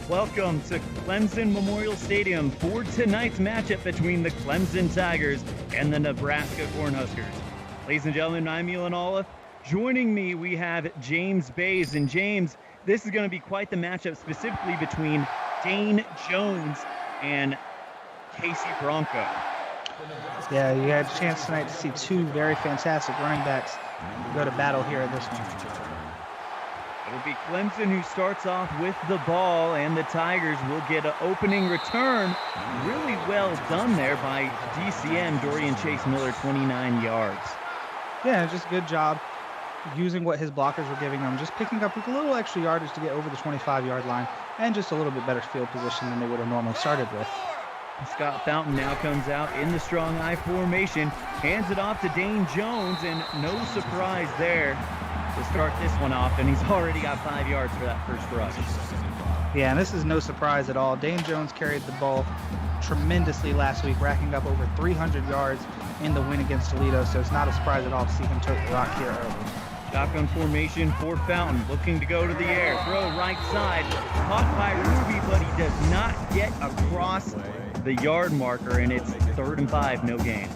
Welcome to Clemson Memorial Stadium for tonight's matchup between the Clemson Tigers and the Nebraska Cornhuskers. Ladies and gentlemen, I'm Elon Olive. Joining me, we have James Bays. And James, this is going to be quite the matchup, specifically between Dane Jones and Casey Bronco. Yeah, you had a chance tonight to see two very fantastic running backs go to battle here in this one. It'll be Clemson who starts off with the ball, and the Tigers will get an opening return. Really well done there by DCM, Dorian Chase Miller, 29 yards. Yeah, just a good job using what his blockers were giving them, just picking up a little extra yardage to get over the 25-yard line, and just a little bit better field position than they would have normally started with. Scott Fountain now comes out in the strong I formation, hands it off to Dane Jones, and no surprise there to start this one off, and he's already got 5 yards for that first rush. Yeah, and this is no surprise at all. Dane Jones carried the ball tremendously last week, racking up over 300 yards in the win against Toledo, so it's not a surprise at all to see him tote the rock here early. Shotgun formation for Fountain, looking to go to the air, throw right side, caught by Ruby, but he does not get across the yard marker, and it's 3rd and 5, no gain.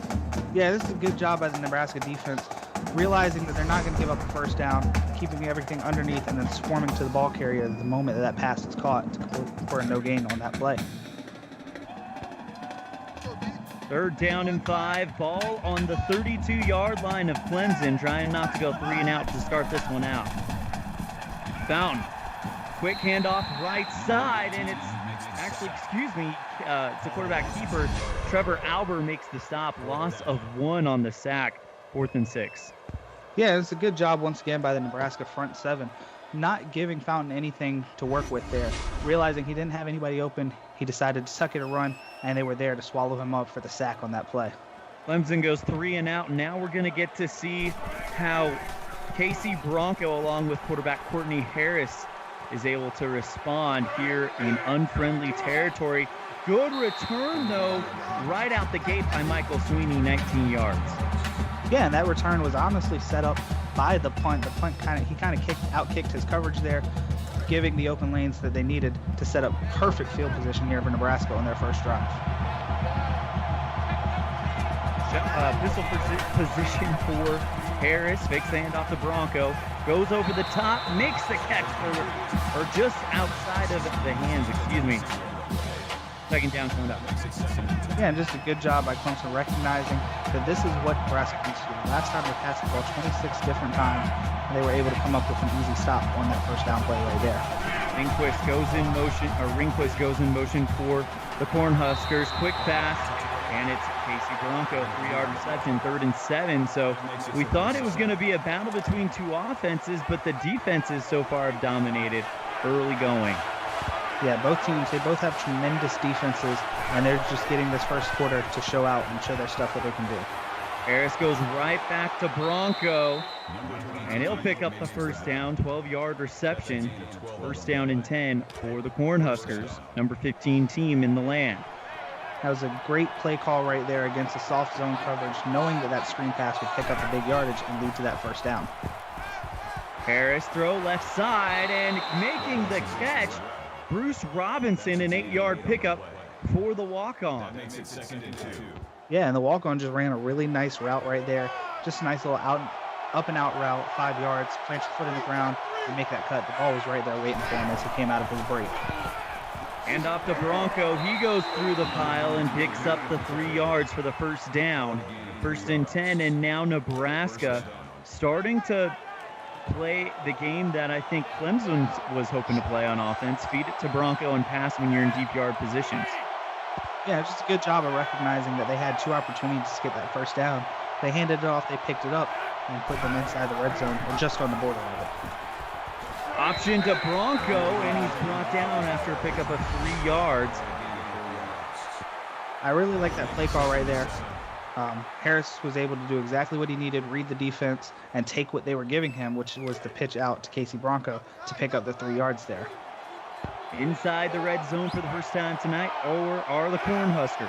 Yeah, this is a good job by the Nebraska defense, realizing that they're not going to give up a first down, keeping everything underneath, and then swarming to the ball carrier the moment that pass is caught for a no gain on that play. 3rd down and 5, ball on the 32-yard line of Clemson, trying not to go 3 and out to start this one out. Fountain, quick handoff right side, and it's actually, it's the quarterback keeper. Trevor Albert makes the stop, loss of 1 on the sack, 4th and 6. Yeah, it's a good job once again by the Nebraska front seven, not giving Fountain anything to work with there. Realizing he didn't have anybody open, he decided to suck it a run, and they were there to swallow him up for the sack on that play. Clemson goes 3 and out. Now we're going to get to see how Casey Bronco, along with quarterback Courtney Harris, is able to respond here in unfriendly territory. Good return, though, right out the gate by Michael Sweeney, 19 yards. Yeah, and that return was honestly set up by the punt. The punt outkicked his coverage there, giving the open lanes that they needed to set up perfect field position here for Nebraska on their first drive. Pistol position for Harris, fakes the handoff to Bronco, goes over the top, makes the catch or just outside of the hands, 2nd down coming up. Yeah, and just a good job by Clemson recognizing that this is what Nebraska needs to do. Last time they passed the ball 26 different times, and they were able to come up with an easy stop on that first down play right there. Ringquist goes in motion for the Cornhuskers. Quick pass, and it's Casey Bronco, 3-yard reception, 3rd and 7. So we thought it was going to be a battle between two offenses, but the defenses so far have dominated early going. Yeah, both teams, they both have tremendous defenses, and they're just getting this first quarter to show out and show their stuff that they can do. Harris goes right back to Bronco, and he'll pick up the first down, 12-yard reception, 1st down and 10 for the Cornhuskers, number 15 team in the land. That was a great play call right there against the soft zone coverage, knowing that that screen pass would pick up a big yardage and lead to that first down. Harris throw left side, and making the catch, Bruce Robinson, an 8-yard pickup for the walk-on. Yeah, and the walk-on just ran a really nice route right there. Just a nice little up and out route, 5 yards, plant your foot in the ground, and make that cut. The ball was right there waiting for him as he came out of his break. And off to Bronco. He goes through the pile and picks up the 3 yards for the first down. 1st and 10, and now Nebraska starting to play the game that I think Clemson was hoping to play on offense. Feed it to Bronco and pass when you're in deep yard positions. Yeah, just a good job of recognizing that they had 2 opportunities to get that first down. They handed it off, they picked it up, and put them inside the red zone, or just on the border of it. Option to Bronco, and he's brought down after a pickup of 3 yards. I really like that play call right there. Harris was able to do exactly what he needed, read the defense, and take what they were giving him, which was the pitch out to Casey Bronco to pick up the 3 yards there. Inside the red zone for the first time tonight, or are the Cornhuskers.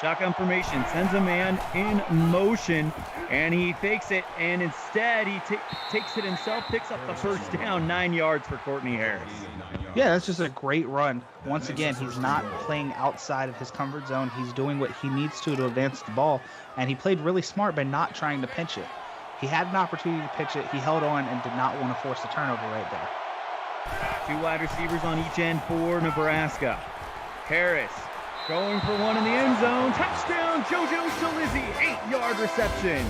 Shotgun formation, sends a man in motion, and he fakes it, and instead he takes it himself, picks up the first down, 9 yards for Courtney Harris. Yeah, that's just a great run. Once again, he's not playing outside of his comfort zone. He's doing what he needs to advance the ball, and he played really smart by not trying to pinch it. He had an opportunity to pitch it. He held on and did not want to force a turnover right there. 2 wide receivers on each end for Nebraska. Harris going for one in the end zone. Touchdown, JoJo Shalizzi, 8-yard reception.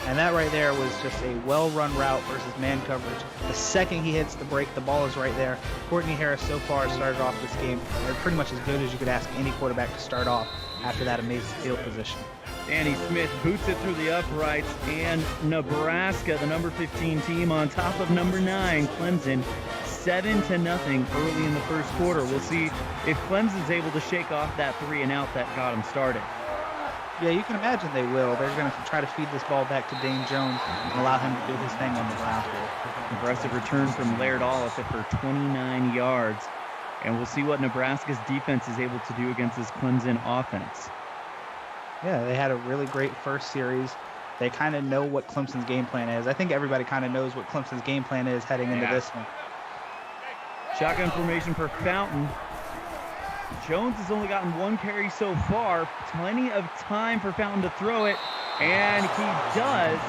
And that right there was just a well-run route versus man coverage. The second he hits the break, the ball is right there. Courtney Harris so far started off this game pretty much as good as you could ask any quarterback to start off after that amazing field position. Danny Smith boots it through the uprights, and Nebraska, the number 15 team, on top of number 9, Clemson, 7-0 early in the first quarter. We'll see if Clemson's able to shake off that 3-and-out that got them started. Yeah, you can imagine they will. They're going to try to feed this ball back to Dane Jones and allow him to do his thing on the ground here. Impressive return from Laird Olliff for 29 yards. And we'll see what Nebraska's defense is able to do against this Clemson offense. Yeah, they had a really great first series. They kind of know what Clemson's game plan is. I think everybody kind of knows what Clemson's game plan is heading into this one. Shotgun formation for Fountain. Jones has only gotten 1 carry so far. Plenty of time for Fountain to throw it. And he does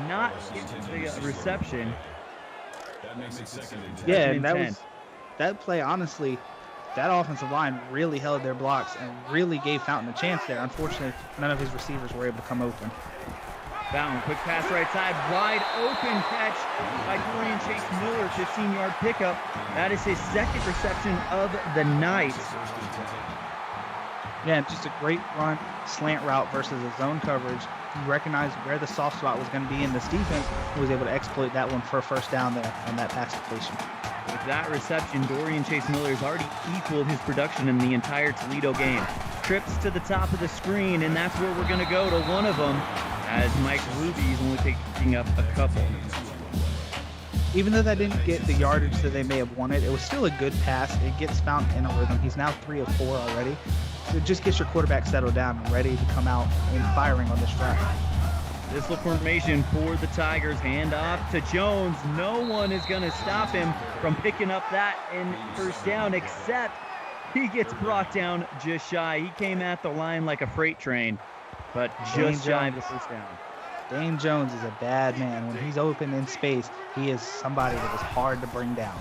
not get the reception. Yeah, and that play, honestly, that offensive line really held their blocks and really gave Fountain a chance there. Unfortunately, none of his receivers were able to come open. Fountain, quick pass right side, wide open catch by Dorian Chase Miller, 15-yard pickup. That is his 2nd reception of the night. Yeah, just a great run, slant route versus a zone coverage. He recognized where the soft spot was going to be in this defense and was able to exploit that one for a first down there on that pass completion. With that reception, Dorian Chase Miller has already equaled his production in the entire Toledo game. Trips to the top of the screen, and that's where we're going to go to one of them, as Mike Ruby is only picking up a couple. Even though that didn't get the yardage that they may have wanted, it was still a good pass. It gets Fountain in a rhythm. He's now 3 of 4 already. So it just gets your quarterback settled down and ready to come out and firing on this drive. Pistol formation for the Tigers. Hand off to Jones. No one is going to stop him from picking up that in first down, except he gets brought down just shy. He came at the line like a freight train, but just shy of the first down. Dane Jones is a bad man. When he's open in space, he is somebody that is hard to bring down.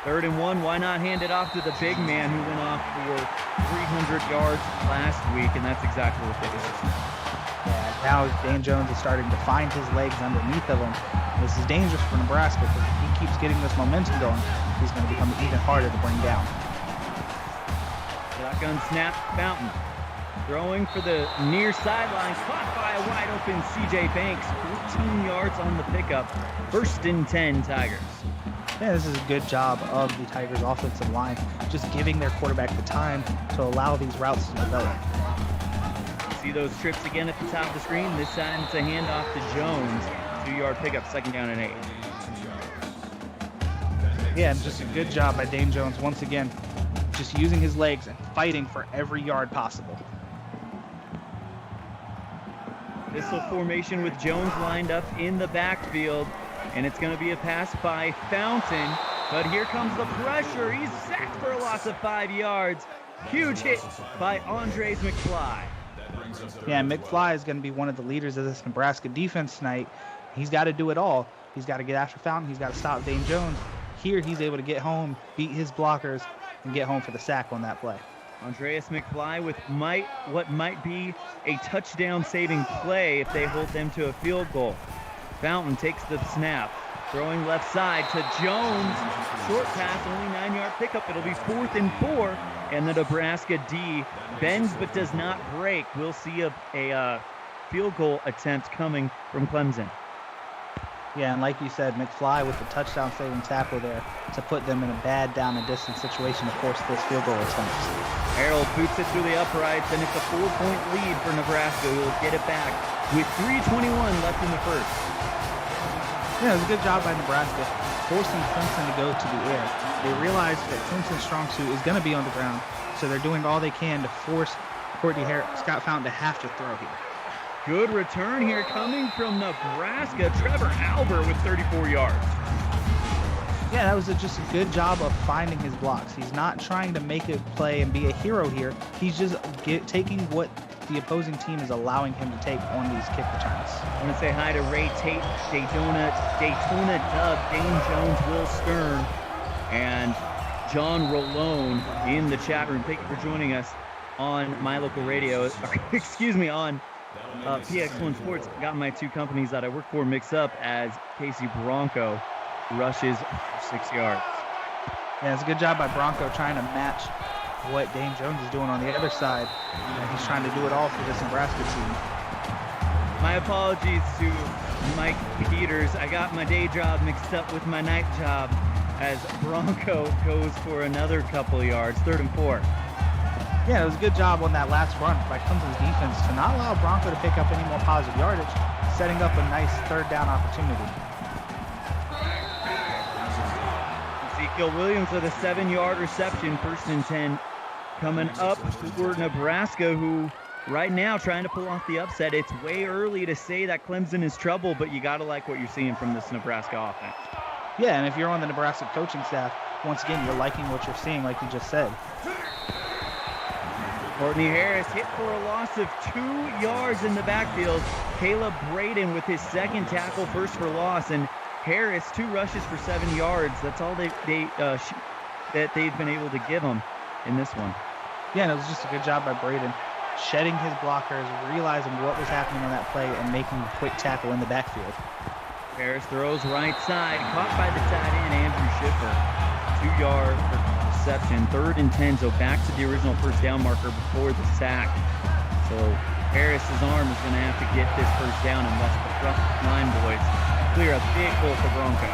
3rd and 1, why not hand it off to the big man who went off for 300 yards last week, and that's exactly what they did. Yeah, now Dane Jones is starting to find his legs underneath of him. This is dangerous for Nebraska because if he keeps getting this momentum going, he's going to become even harder to bring down. Shotgun snap, Fountain. Throwing for the near sideline, caught by a wide open C.J. Banks, 14 yards on the pickup. 1st and 10, Tigers. Yeah, this is a good job of the Tigers' offensive line, just giving their quarterback the time to allow these routes to develop. See those trips again at the top of the screen? This time it's a handoff to Jones. 2-yard pickup, 2nd down and 8. Yeah, and just a good job by Dane Jones once again, just using his legs and fighting for every yard possible. Pistol formation with Jones lined up in the backfield, and it's going to be a pass by Fountain, but here comes the pressure. He's sacked for a loss of 5 yards. Huge hit by Andres McFly. Yeah, McFly is going to be one of the leaders of this Nebraska defense tonight. He's got to do it all. He's got to get after Fountain. He's got to stop Dane Jones. Here he's able to get home, beat his blockers, and get home for the sack on that play. Andreas McFly with what might be a touchdown-saving play if they hold them to a field goal. Fountain takes the snap, throwing left side to Jones. Short pass, only 9-yard pickup. It'll be 4th and 4, and the Nebraska D bends but does not break. We'll see a field goal attempt coming from Clemson. Yeah, and like you said, McFly with the touchdown-saving tackle there to put them in a bad down-and-distance situation to force this field goal attempt. Harold boots it through the uprights, and it's a 4-point lead for Nebraska, who will get it back with 3:21 left in the first. Yeah, it was a good job by Nebraska, forcing Clemson to go to the air. They realized that Clemson's strong suit is going to be on the ground, so they're doing all they can to force Scott Fountain to have to throw here. Good return here coming from Nebraska. Trevor Albert with 34 yards. Yeah, that was just a good job of finding his blocks. He's not trying to make a play and be a hero here. He's just taking what the opposing team is allowing him to take on these kick returns. I want to say hi to Ray Tate, Daytona Dub, Dane Jones, Will Stern, and John Rolone in the chat room. Thank you for joining us on My Local Radio. Excuse me, on PX1 Sports. Got my two companies that I work for mixed up as Casey Bronco rushes for 6 yards. Yeah, it's a good job by Bronco trying to match what Dane Jones is doing on the other side. And he's trying to do it all for this Nebraska team. My apologies to Mike Peters. I got my day job mixed up with my night job as Bronco goes for another couple of yards, 3rd and 4. Yeah, it was a good job on that last run by Clemson's defense to not allow Bronco to pick up any more positive yardage, setting up a nice 3rd down opportunity. Ezekiel Williams with a 7-yard reception, 1st and 10. Coming up for Nebraska, who right now trying to pull off the upset. It's way early to say that Clemson is trouble, but you got to like what you're seeing from this Nebraska offense. Yeah, and if you're on the Nebraska coaching staff, once again, you're liking what you're seeing, like you just said. Courtney Harris hit for a loss of 2 yards in the backfield. Caleb Braden with his 2nd tackle, 1st for loss, and Harris 2 rushes for 7 yards. That's all that they've been able to give him in this one. Yeah, and it was just a good job by Braden, shedding his blockers, realizing what was happening on that play, and making a quick tackle in the backfield. Harris throws right side, caught by the tight end, Andrew Schiffer. 2-yard reception, 3rd and 10, so back to the original 1st down marker before the sack. So Harris's arm is going to have to get this 1st down unless the front line boys clear a big hole for Bronco.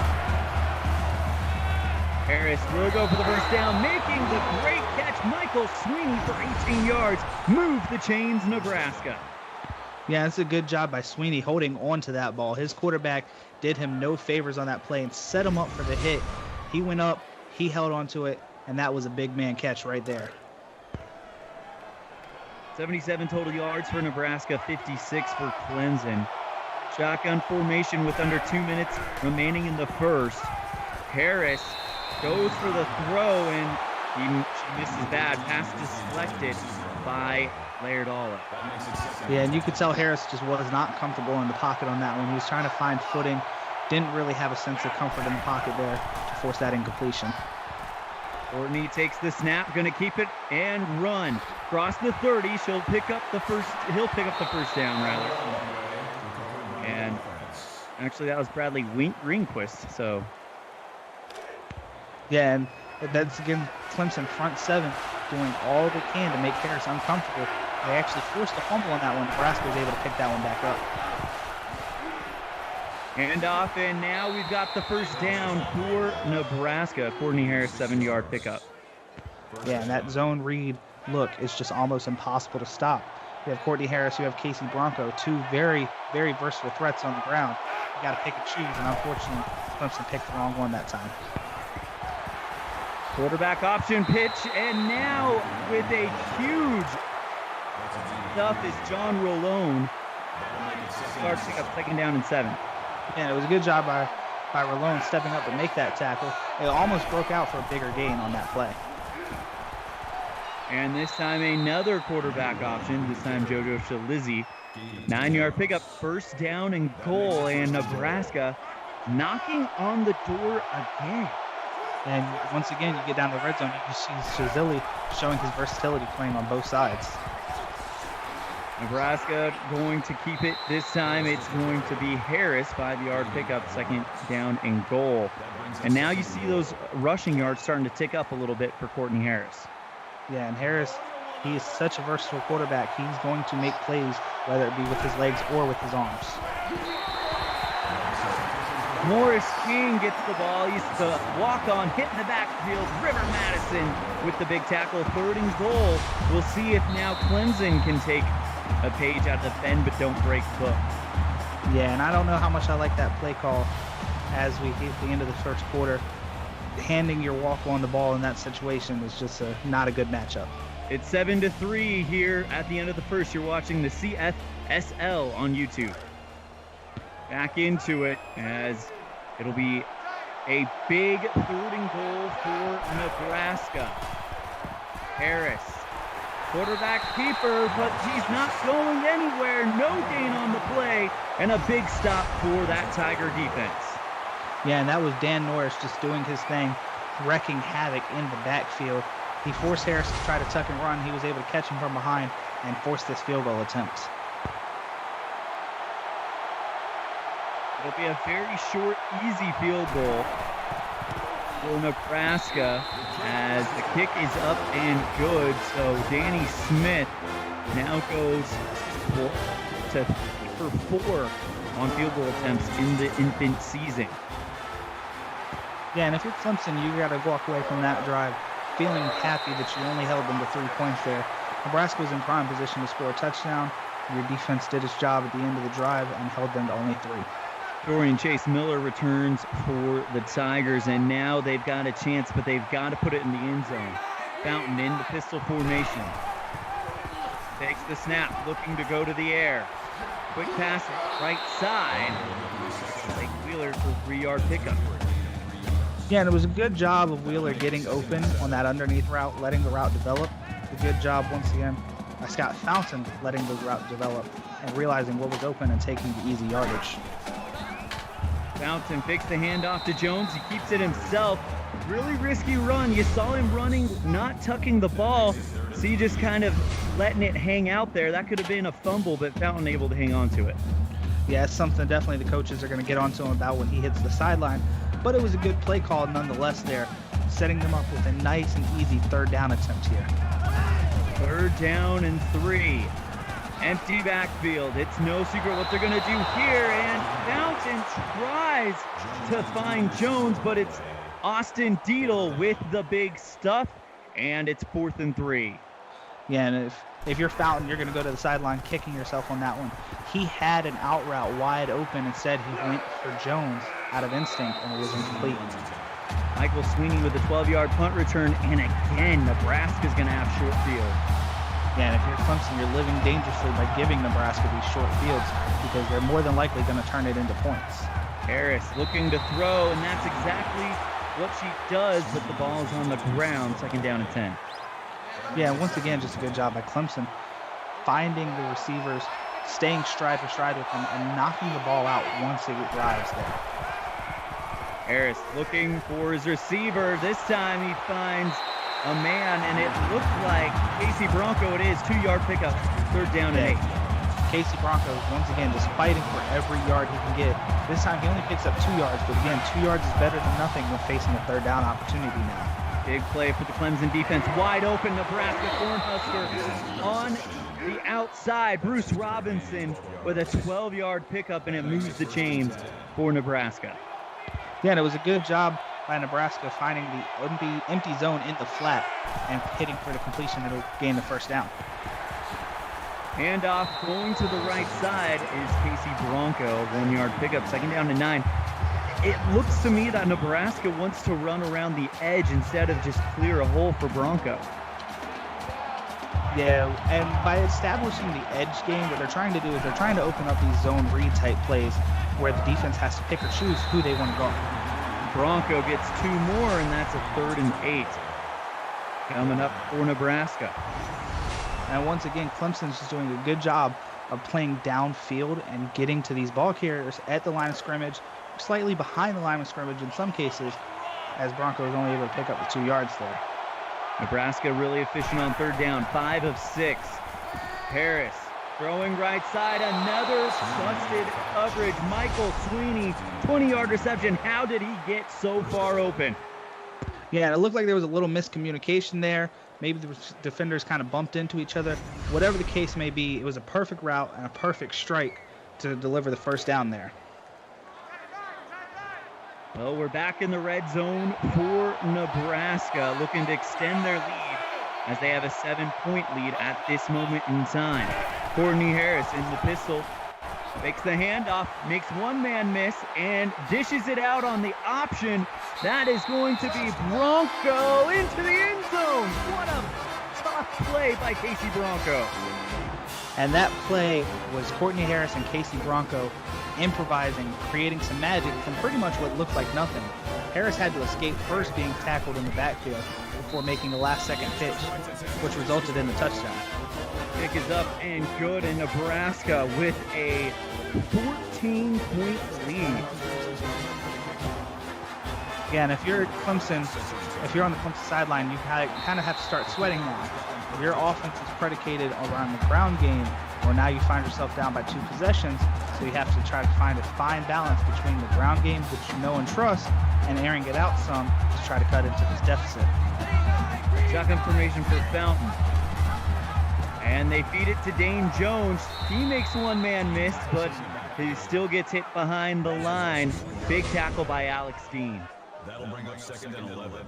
Harris will go for the 1st down, making the great catch. Michael Sweeney for 18 yards. Move the chains, Nebraska. Yeah, it's a good job by Sweeney holding on to that ball. His quarterback did him no favors on that play and set him up for the hit. He went up, he held on to it, and that was a big man catch right there. 77 total yards for Nebraska, 56 for Clemson. Shotgun formation with under 2 minutes remaining in the 1st. Harris goes for the throw, and she misses bad. Pass deflected by Laird Olive. Yeah, and you could tell Harris just was not comfortable in the pocket on that one. He was trying to find footing, didn't really have a sense of comfort in the pocket there to force that incompletion. Courtney takes the snap, going to keep it and run. Cross the 30, he'll pick up the 1st down, rather. And actually, that was Bradley Greenquist, so. Yeah, and that's, again, Clemson front 7 doing all they can to make Harris uncomfortable. They actually forced a fumble on that one. Nebraska was able to pick that one back up. Hand off, and now we've got the 1st down for Nebraska. Courtney Harris, 7-yard pickup. Yeah, and that zone read look is just almost impossible to stop. You have Courtney Harris, you have Casey Bronco, 2 very, very versatile threats on the ground. You got to pick and choose, and unfortunately, Clemson picked the wrong one that time. Quarterback option pitch, and now with a huge stuff is John Rolone. Starts pick up 2nd down and 7. Yeah, it was a good job by Rolone stepping up to make that tackle. It almost broke out for a bigger gain on that play. And this time another quarterback option, this time JoJo Shalizzi. 9-yard pickup, 1st down and goal, and Nebraska knocking on the door again. And once again, you get down to the red zone, you see Shazili showing his versatility playing on both sides. Nebraska going to keep it. This time it's going to be Harris, 5-yard pickup, 2nd down and goal. And now you see those rushing yards starting to tick up a little bit for Courtney Harris. Yeah, and Harris, he is such a versatile quarterback. He's going to make plays, whether it be with his legs or with his arms. Morris King gets the ball. He's the walk-on, hit in the backfield. River Madison with the big tackle, 3rd and goal. We'll see if now Clemson can take a page out of the bend but don't break book. Yeah, and I don't know how much I like that play call as we hit the end of the 1st quarter. Handing your walk-on the ball in that situation is just not a good matchup. It's 7-3 here at the end of the 1st. You're watching the CFSL on YouTube. Back into it as it'll be A big 3rd and goal for Nebraska. Harris, quarterback keeper, but he's not going anywhere. No gain on the play, and a big stop for that Tiger defense. Yeah, and that was Dan Norris just doing his thing, wrecking havoc in the backfield. He forced Harris to try to tuck and run. He was able to catch him from behind and force this field goal attempt. It'll be a very short, easy field goal for Nebraska as the kick is up and good. So Danny Smith now goes for 4 on field goal attempts in the infant season. Yeah, and if you're Clemson, you got to walk away from that drive feeling happy that you only held them to 3 points there. Nebraska was in prime position to score a touchdown. Your defense did its job at the end of the drive and held them to only 3. Dorian Chase Miller returns for the Tigers, and now they've got a chance, but they've got to put it in the end zone. Fountain in the pistol formation. Takes the snap, looking to go to the air. Quick pass right side. Blake Wheeler for 3-yard pickup. Yeah, and it was a good job of Wheeler getting open on that underneath route, letting the route develop. A good job once again by Scott Fountain letting the route develop and realizing what was open and taking the easy yardage. Fountain picks the handoff to Jones. He keeps it himself. Really risky run. You saw him running, not tucking the ball. So you just kind of letting it hang out there. That could have been a fumble, but Fountain able to hang on to it. Yeah, it's something definitely the coaches are going to get onto him about when he hits the sideline. But it was a good play call nonetheless there, setting them up with a nice and easy 3rd down attempt here. 3rd down and 3. Empty backfield. It's no secret what they're going to do here. And Fountain tries to find Jones, but it's Austin Deedle with the big stuff. And it's 4th and 3. Yeah, and if you're Fountain, you're going to go to the sideline kicking yourself on that one. He had an out route wide open. Instead, he went for Jones out of instinct, and it was incomplete. Michael Sweeney with a 12-yard punt return, and again, Nebraska's going to have short field. Yeah, and if you're Clemson, you're living dangerously by giving Nebraska these short fields because they're more than likely going to turn it into points. Harris looking to throw, and that's exactly what she does, but the ball is on the ground, 2nd down and 10. Yeah, once again, just a good job by Clemson finding the receivers, staying stride for stride with them, and knocking the ball out once it arrives there. Harris looking for his receiver. This time he finds a man, and it looked like Casey Bronco. It is 2-yard pickup, 3rd down and 8. Casey Bronco, once again, just fighting for every yard he can get. This time he only picks up 2 yards, but again, 2 yards is better than nothing when facing a 3rd down opportunity now. Big play for the Clemson defense. Wide open Nebraska Cornhusker on the outside. Bruce Robinson with a 12-yard pickup, and it moves the chains for Nebraska. Yeah, and it was a good job by Nebraska finding the empty zone in the flat and hitting for the completion that'll gain the 1st down. Handoff going to the right side is Casey Bronco. 1-yard pickup, 2nd down and 9. It looks to me that Nebraska wants to run around the edge instead of just clear a hole for Bronco. Yeah, and by establishing the edge game, what they're trying to do is they're trying to open up these zone read type plays where the defense has to pick or choose who they want to go. Bronco gets 2 more, and that's a 3rd and 8 coming up for Nebraska. And once again, Clemson's just doing a good job of playing downfield and getting to these ball carriers at the line of scrimmage, slightly behind the line of scrimmage in some cases, as Bronco is only able to pick up the 2 yards there. Nebraska really efficient on 3rd down, 5 of 6. Harris throwing right side, another busted coverage. Michael Sweeney, 20-yard reception. How did he get so far open? Yeah, it looked like there was a little miscommunication there. Maybe the defenders kind of bumped into each other. Whatever the case may be, it was a perfect route and a perfect strike to deliver the 1st down there. Well, we're back in the red zone for Nebraska, looking to extend their lead as they have a 7-point lead at this moment in time. Courtney Harris in the pistol, makes the handoff, makes one man miss, and dishes it out on the option. That is going to be Bronco into the end zone. What a tough play by Casey Bronco. And that play was Courtney Harris and Casey Bronco improvising, creating some magic from pretty much what looked like nothing. Harris had to escape first being tackled in the backfield before making the last-second pitch, which resulted in the touchdown. Kick is up and good, and Nebraska with a 14-point lead. Yeah, and if you're Clemson, if you're on the Clemson sideline, you kind of have to start sweating now. Your offense is predicated around the ground game, where now you find yourself down by 2 possessions, so you have to try to find a fine balance between the ground game, which you know and trust, and airing it out some to try to cut into this deficit. Shotgun formation for Fountain. And they feed it to Dane Jones. He makes one man miss, but he still gets hit behind the line. Big tackle by Alex Dean. That'll bring up 2nd and 11.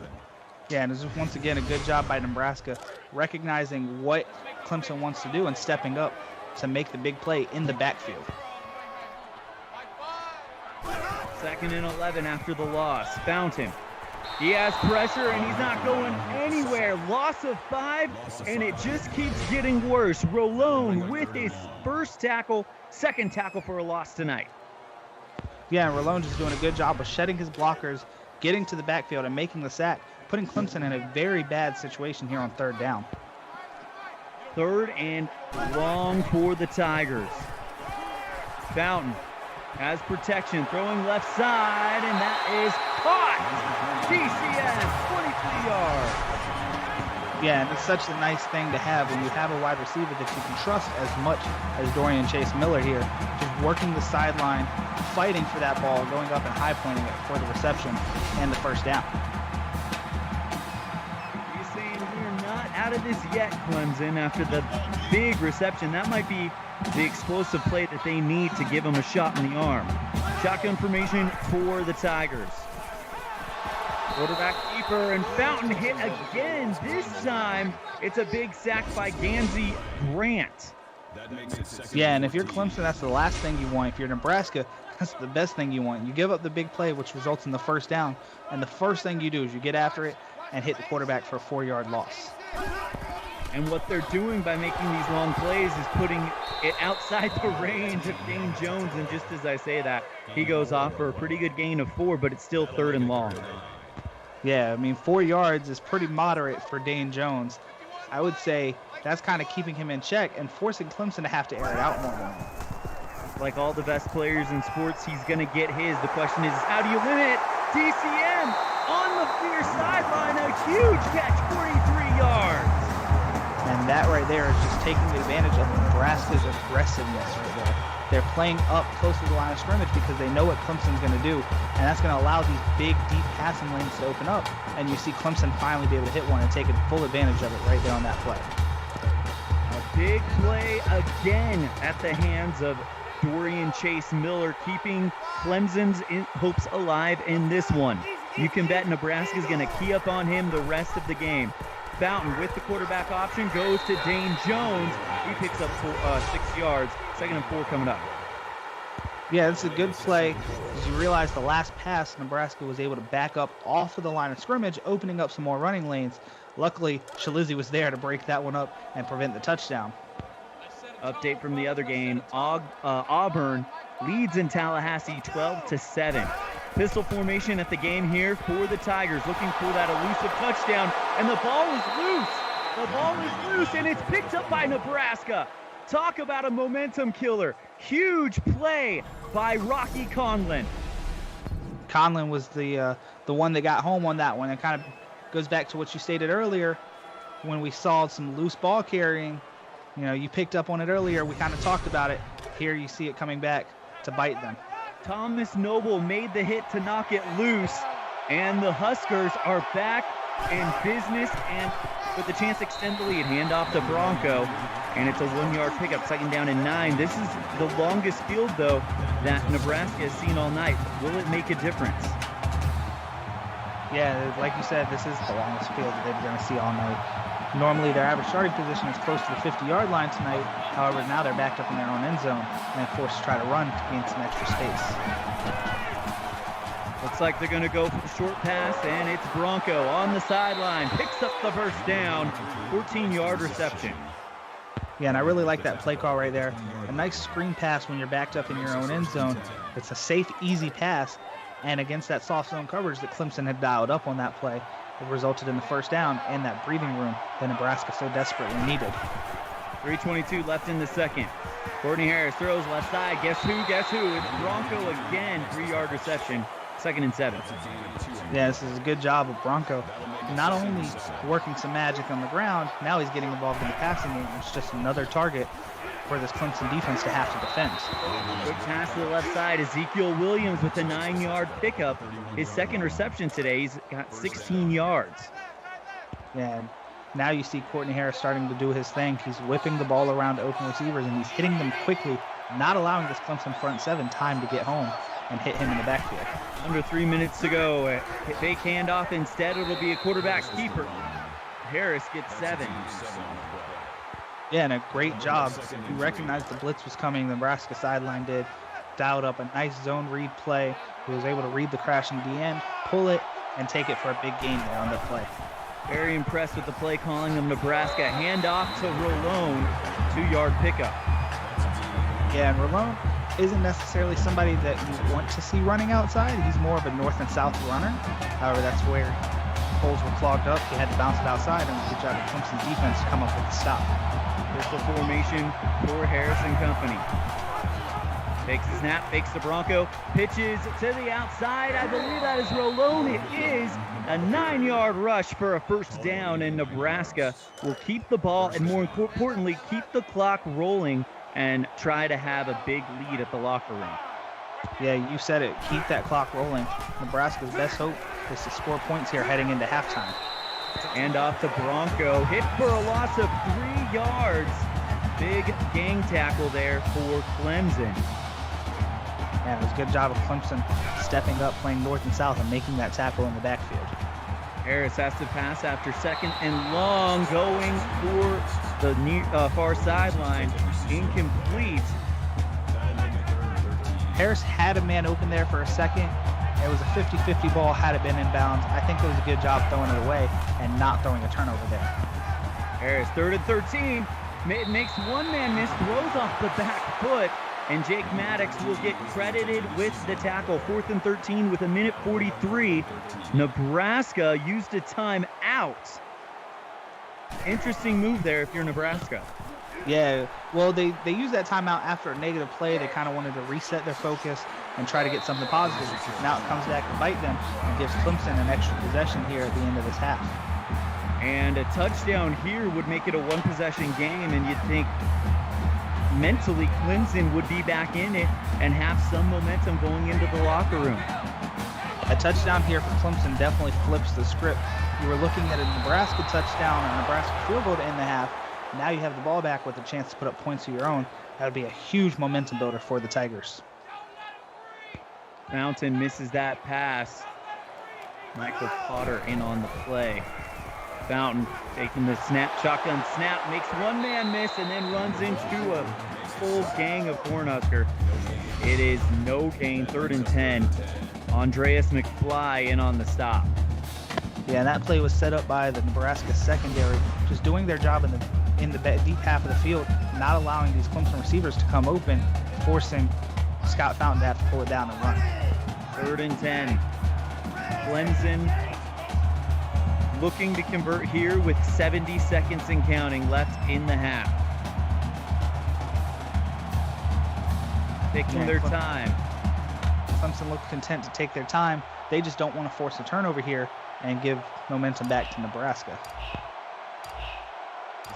Yeah, and this is once again a good job by Nebraska, recognizing what Clemson wants to do and stepping up to make the big play in the backfield. 2nd and 11 after the loss. Fountain. He has pressure, and he's not going anywhere. Loss of 5, and it just keeps getting worse. Rolone with his first tackle, 2nd tackle for a loss tonight. Yeah, and Rolone just doing a good job of shedding his blockers, getting to the backfield, and making the sack, putting Clemson in a very bad situation here on 3rd down. 3rd and long for the Tigers. Fountain has protection, throwing left side, and that is caught. TCS, 23 yards. Yeah, and it's such a nice thing to have when you have a wide receiver that you can trust as much as Dorian Chase Miller here, just working the sideline, fighting for that ball, going up and high pointing it for the reception and the 1st down. He's saying we're not out of this yet, Clemson, after the big reception. That might be the explosive play that they need to give him a shot in the arm. Shotgun formation for the Tigers. Quarterback keeper, and Fountain hit again. This time, it's a big sack by Gansey Grant. That makes it 2nd. Yeah, and if you're Clemson, that's the last thing you want. If you're Nebraska, that's the best thing you want. You give up the big play, which results in the 1st down, and the first thing you do is you get after it and hit the quarterback for a 4-yard loss. And what they're doing by making these long plays is putting it outside the range of Dane Jones, and just as I say that, he goes off for a pretty good gain of 4, but it's still 3rd and long. Yeah, I mean, 4 yards is pretty moderate for Dane Jones. I would say that's kind of keeping him in check and forcing Clemson to have to air it out more than that. Like all the best players in sports, he's going to get his. The question is, how do you limit DCM on the near sideline? A huge catch, 43 yards. And that right there is just taking advantage of Nebraska's aggressiveness right there. They're playing up close to the line of scrimmage because they know what Clemson's going to do, and that's going to allow these big, deep passing lanes to open up, and you see Clemson finally be able to hit one and take full advantage of it right there on that play. A big play again at the hands of Dorian Chase Miller, keeping Clemson's hopes alive in this one. You can bet Nebraska's going to key up on him the rest of the game. Fountain with the quarterback option goes to Dane Jones. He picks up 6 yards. 2nd and 4 coming up. Yeah, it's a good play. As you realize the last pass, Nebraska was able to back up off of the line of scrimmage, opening up some more running lanes. Luckily, Shalizzi was there to break that one up and prevent the touchdown. Update from the other game. Auburn leads in Tallahassee 12-7. Pistol formation at the game here for the Tigers, looking for that elusive touchdown, and the ball is loose. The ball is loose, and it's picked up by Nebraska. Talk about a momentum killer. Huge play by Rocky Conlon. Conlon was the one that got home on that one. It kind of goes back to what you stated earlier when we saw some loose ball carrying. You know, you picked up on it earlier. We kind of talked about it. Here you see it coming back to bite them. Thomas Noble made the hit to knock it loose, and the Huskers are back in business and with the chance to extend the lead. Hand off to Bronco, and it's a 1-yard pickup, 2nd down and 9. This is the longest field, though, that Nebraska has seen all night. Will it make a difference? Yeah, like you said, this is the longest field that they're going to see all night. Normally, their average starting position is close to the 50-yard line tonight. However, now they're backed up in their own end zone and forced to try to run to gain some extra space. Looks like they're going to go for the short pass, and it's Bronco on the sideline. Picks up the 1st down, 14-yard reception. Yeah, and I really like that play call right there. nice screen pass when you're backed up in your own end zone. It's a safe, easy pass, and against that soft zone coverage that Clemson had dialed up on that play, it resulted in the first down and that breathing room that Nebraska so desperately needed. 3:22 left in the second. Courtney Harris throws left side. Guess who? It's Bronco again. 3-yard reception. 2nd and 7. Yeah, this is a good job of Bronco. Not only working some magic on the ground, now he's getting involved in the passing game. It's just another target for this Clemson defense to have to defend. Quick pass to the left side. Ezekiel Williams with a 9-yard pickup. His 2nd reception today. He's got 16 yards. Yeah, now you see Courtney Harris starting to do his thing. He's whipping the ball around open receivers, and he's hitting them quickly, not allowing this Clemson front 7 time to get home and hit him in the backfield. Under 3 minutes to go. Fake handoff. Instead, it'll be a quarterback keeper. Harris gets 7. Yeah, and a great job. He recognized the blitz was coming. The Nebraska sideline did. Dialed up a nice zone read play. He was able to read the crash in the end, pull it, and take it for a big gain there on the play. Very impressed with the play calling of Nebraska. Handoff to Rolone. 2-yard pickup. Yeah, and Rolone isn't necessarily somebody that you want to see running outside. He's more of a north and south runner. However, that's where holes were clogged up. He had to bounce it outside, and good job of Clemson's defense to come up with the stop. Pistol formation for Harris and company. Takes the snap, fakes the Bronco, pitches to the outside. I believe that is Rolone. It is a 9-yard rush for a first down, and Nebraska will keep the ball and, more importantly, keep the clock rolling and try to have a big lead at the locker room. Yeah, you said it. Keep that clock rolling. Nebraska's best hope is to score points here heading into halftime. And off the Bronco, hit for a loss of 3 yards. Big gang tackle there for Clemson. Yeah, it was a good job of Clemson stepping up, playing north and south, and making that tackle in the backfield. Harris has to pass after 2nd and long, going for the far sideline. Incomplete. Harris had a man open there for a second. It was a 50-50 ball had it been inbounds. I think it was a good job throwing it away and not throwing a turnover there. Harris, 3rd and 13. Makes one man miss, throws off the back foot, and Jake Maddox will get credited with the tackle. 4th and 13 with 1:43. Nebraska used a timeout. Interesting move there if you're Nebraska. Yeah, well, they used that timeout after a negative play. They kind of wanted to reset their focus and try to get something positive. Now it comes back to bite them and gives Clemson an extra possession here at the end of this half. And a touchdown here would make it a 1-possession game, and you'd think mentally Clemson would be back in it and have some momentum going into the locker room. A touchdown here for Clemson definitely flips the script. You were looking at a Nebraska touchdown or a Nebraska field goal to end the half. Now you have the ball back with a chance to put up points of your own. That would be a huge momentum builder for the Tigers. Fountain misses that pass. Michael Potter in on the play. Fountain taking the snap, shotgun snap, makes one man miss, and then runs into a full gang of Cornhusker. It is no gain, 3rd and 10. Andreas McFly in on the stop. Yeah, that play was set up by the Nebraska secondary, just doing their job in the deep half of the field, not allowing these Clemson receivers to come open, forcing Scott Fountain to have to pull it down and run. 3rd and 10. Clemson looking to convert here with 70 seconds and counting left in the half. Taking their time. Clemson looks content to take their time. They just don't want to force a turnover here and give momentum back to Nebraska.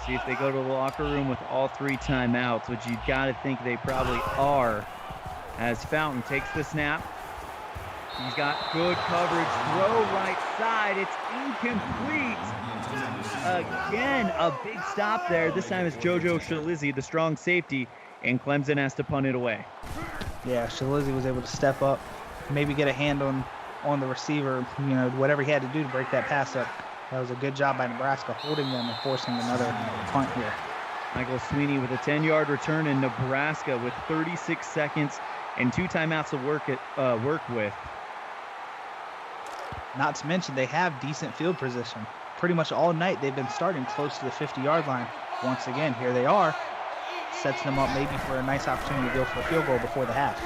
See if they go to the locker room with all 3 timeouts, which you've got to think they probably are, as Fountain takes the snap. He's got good coverage, throw right side, it's incomplete. Again, a big stop there. This time it's JoJo Shalizzi, the strong safety, and Clemson has to punt it away. Yeah, Shalizzi was able to step up, maybe get a hand on the receiver, whatever he had to do to break that pass up. That was a good job by Nebraska holding them and forcing another punt here. Michael Sweeney with a 10-yard return, in Nebraska with 36 seconds and 2 timeouts to work with. Not to mention they have decent field position. Pretty much all night they've been starting close to the 50-yard line. Once again, here they are. sets them up maybe for a nice opportunity to go for a field goal before the half.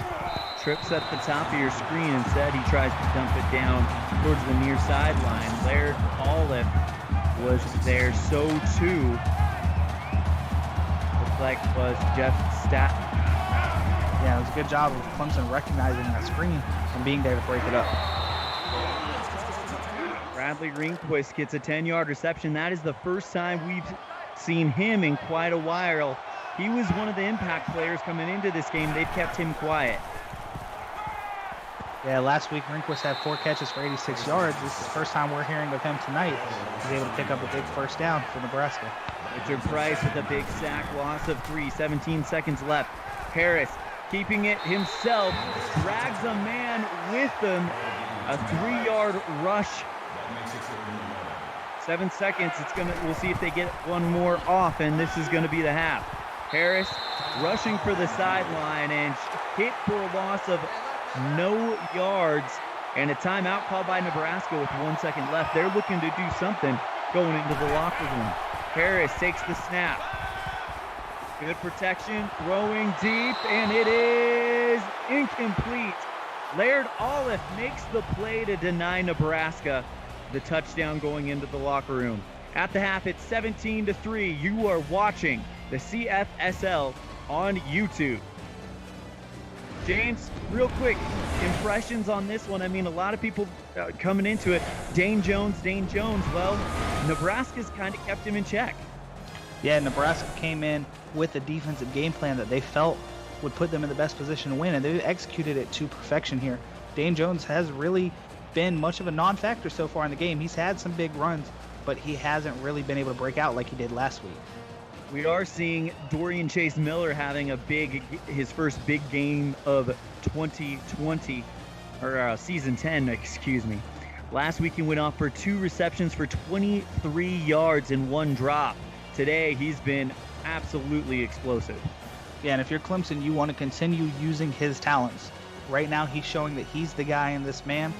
Trips at the top of your screen. Instead, he tries to dump it down towards the near sideline. Laird Olive was there, so too. Looks like it was Jeff Stat. Yeah, it was a good job of Clemson recognizing that screen and being there to break it up. Bradley Ringquist gets a 10-yard reception. That is the first time we've seen him in quite a while. He was one of the impact players coming into this game. They've kept him quiet. Yeah, last week Ringquist had 4 catches for 86 yards. This is the first time we're hearing of him tonight. He's able to pick up a big first down for Nebraska. Richard Price with a big sack, loss of 3, 17 seconds left. Harris keeping it himself, drags a man with him. A 3-yard rush. 7 seconds. We'll see if they get one more off, and this is going to be the half. Harris rushing for the sideline and hit for a loss of no yards, and a timeout called by Nebraska with 1 second left. They're looking to do something going into the locker room. Harris takes the snap. Good protection, throwing deep, and it is incomplete. Laird Olive makes the play to deny Nebraska the touchdown going into the locker room. At the half, it's 17-3. You are watching the CFSL on YouTube. James, real quick, impressions on this one. I mean, a lot of people coming into it. Dane Jones. Well, Nebraska's kind of kept him in check. Yeah, Nebraska came in with a defensive game plan that they felt would put them in the best position to win, and they executed it to perfection here. Dane Jones has really been much of a non-factor so far in the game. He's had some big runs, but he hasn't really been able to break out like he did last week. We are seeing Dorian Chase Miller having his first big game of 2020, or season 10, excuse me. Last week he went off for 2 receptions for 23 yards and 1 drop. Today he's been absolutely explosive. Yeah, and if you're Clemson, you want to continue using his talents. Right now he's showing that he's the guy in this matchup.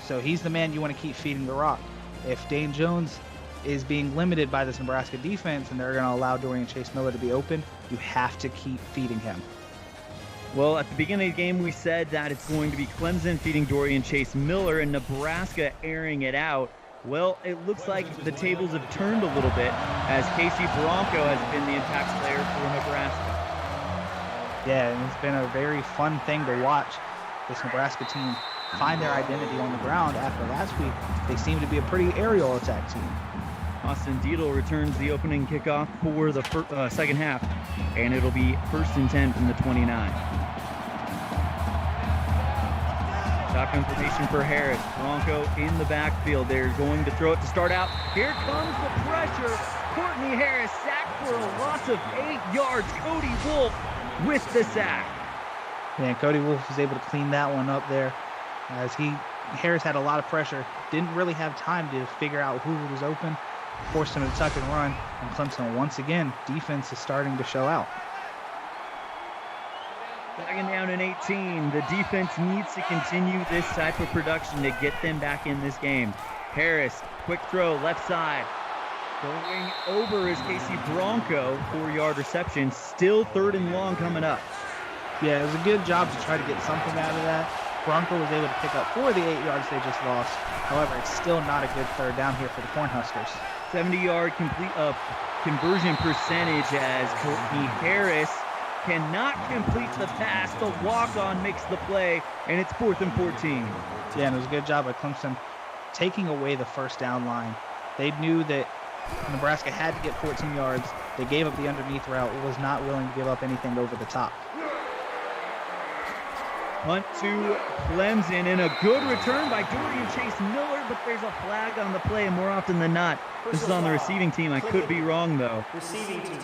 So he's the man you want to keep feeding the rock. If Dane Jones is being limited by this Nebraska defense and they're going to allow Dorian Chase Miller to be open, you have to keep feeding him. Well, at the beginning of the game, we said that it's going to be Clemson feeding Dorian Chase Miller and Nebraska airing it out. Well, it looks like the tables have turned a little bit as Casey Bronco has been the impact player for Nebraska. Yeah, and it's been a very fun thing to watch this Nebraska team find their identity on the ground. After last week, they seem to be a pretty aerial attack team. Austin Dietl returns the opening kickoff for the second half, and it'll be 1st and 10 from the 29. Shotgun formation for Harris. Bronco in the backfield. They're going to throw it to start out. Here comes the pressure. Courtney Harris sacked for a loss of 8 yards. Cody Wolf with the sack. Yeah, Cody Wolf was able to clean that one up there as Harris had a lot of pressure. Didn't really have time to figure out who was open. Forced him to tuck and run. And Clemson, once again, defense is starting to show out. 2nd down and 18. The defense needs to continue this type of production to get them back in this game. Harris, quick throw, left side. Going over is Casey Bronco, 4-yard reception. Still 3rd and long coming up. Yeah, it was a good job to try to get something out of that. Bronco was able to pick up 4 of the 8 yards they just lost. However, it's still not a good 3rd down here for the Cornhuskers. 70-yard conversion percentage as Courtney Harris cannot complete the pass. The walk-on makes the play, and it's 4th and 14. Yeah, and it was a good job by Clemson taking away the first down line. They knew that Nebraska had to get 14 yards. They gave up the underneath route. Was not willing to give up anything over the top. Punt to Clemson, and a good return by Dorian Chase Miller, but there's a flag on the play, and more often than not, this is on the receiving team. I could be wrong, though. Receiving team.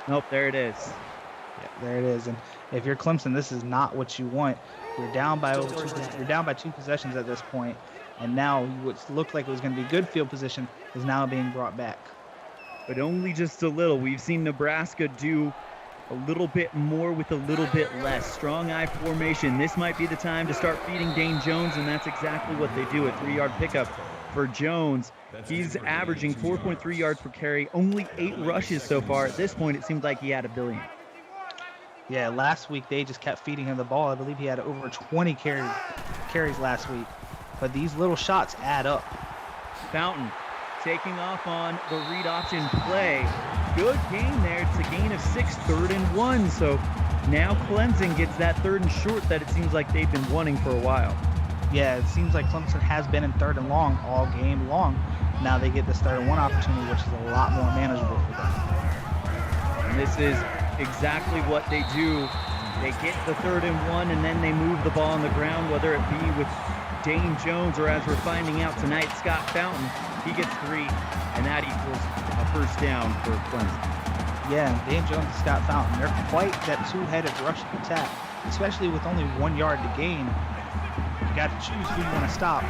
Nope, there it is. Yeah, there it is. And if you're Clemson, this is not what you want. You're down by 2 possessions at this point, and now what looked like it was going to be good field position is now being brought back. But only just a little. We've seen Nebraska do a little bit more with a little bit less. Strong I formation. This might be the time to start feeding Dane Jones, and that's exactly what they do. A 3-yard pickup for Jones. He's averaging 4.3 yards per carry, only 8 rushes so far. At this point, it seemed like he had a billion. Yeah, last week they just kept feeding him the ball. I believe he had over 20 carries last week. But these little shots add up. Fountain taking off on the read option play. Good gain there. It's a gain of 6, 3rd and 1. So now Clemson gets that 3rd and short that it seems like they've been wanting for a while. Yeah, it seems like Clemson has been in 3rd and long all game long. Now they get this 3rd and 1 opportunity, which is a lot more manageable for them. And this is exactly what they do. They get the 3rd and 1, and then they move the ball on the ground, whether it be with Dane Jones or, as we're finding out tonight, Scott Fountain. He gets 3, and that equals a first down for Clemson. Yeah, Dane Jones and Scott Fountain, they're quite that two-headed rushing attack, especially with only 1 yard to gain. You got to choose who you want to stop.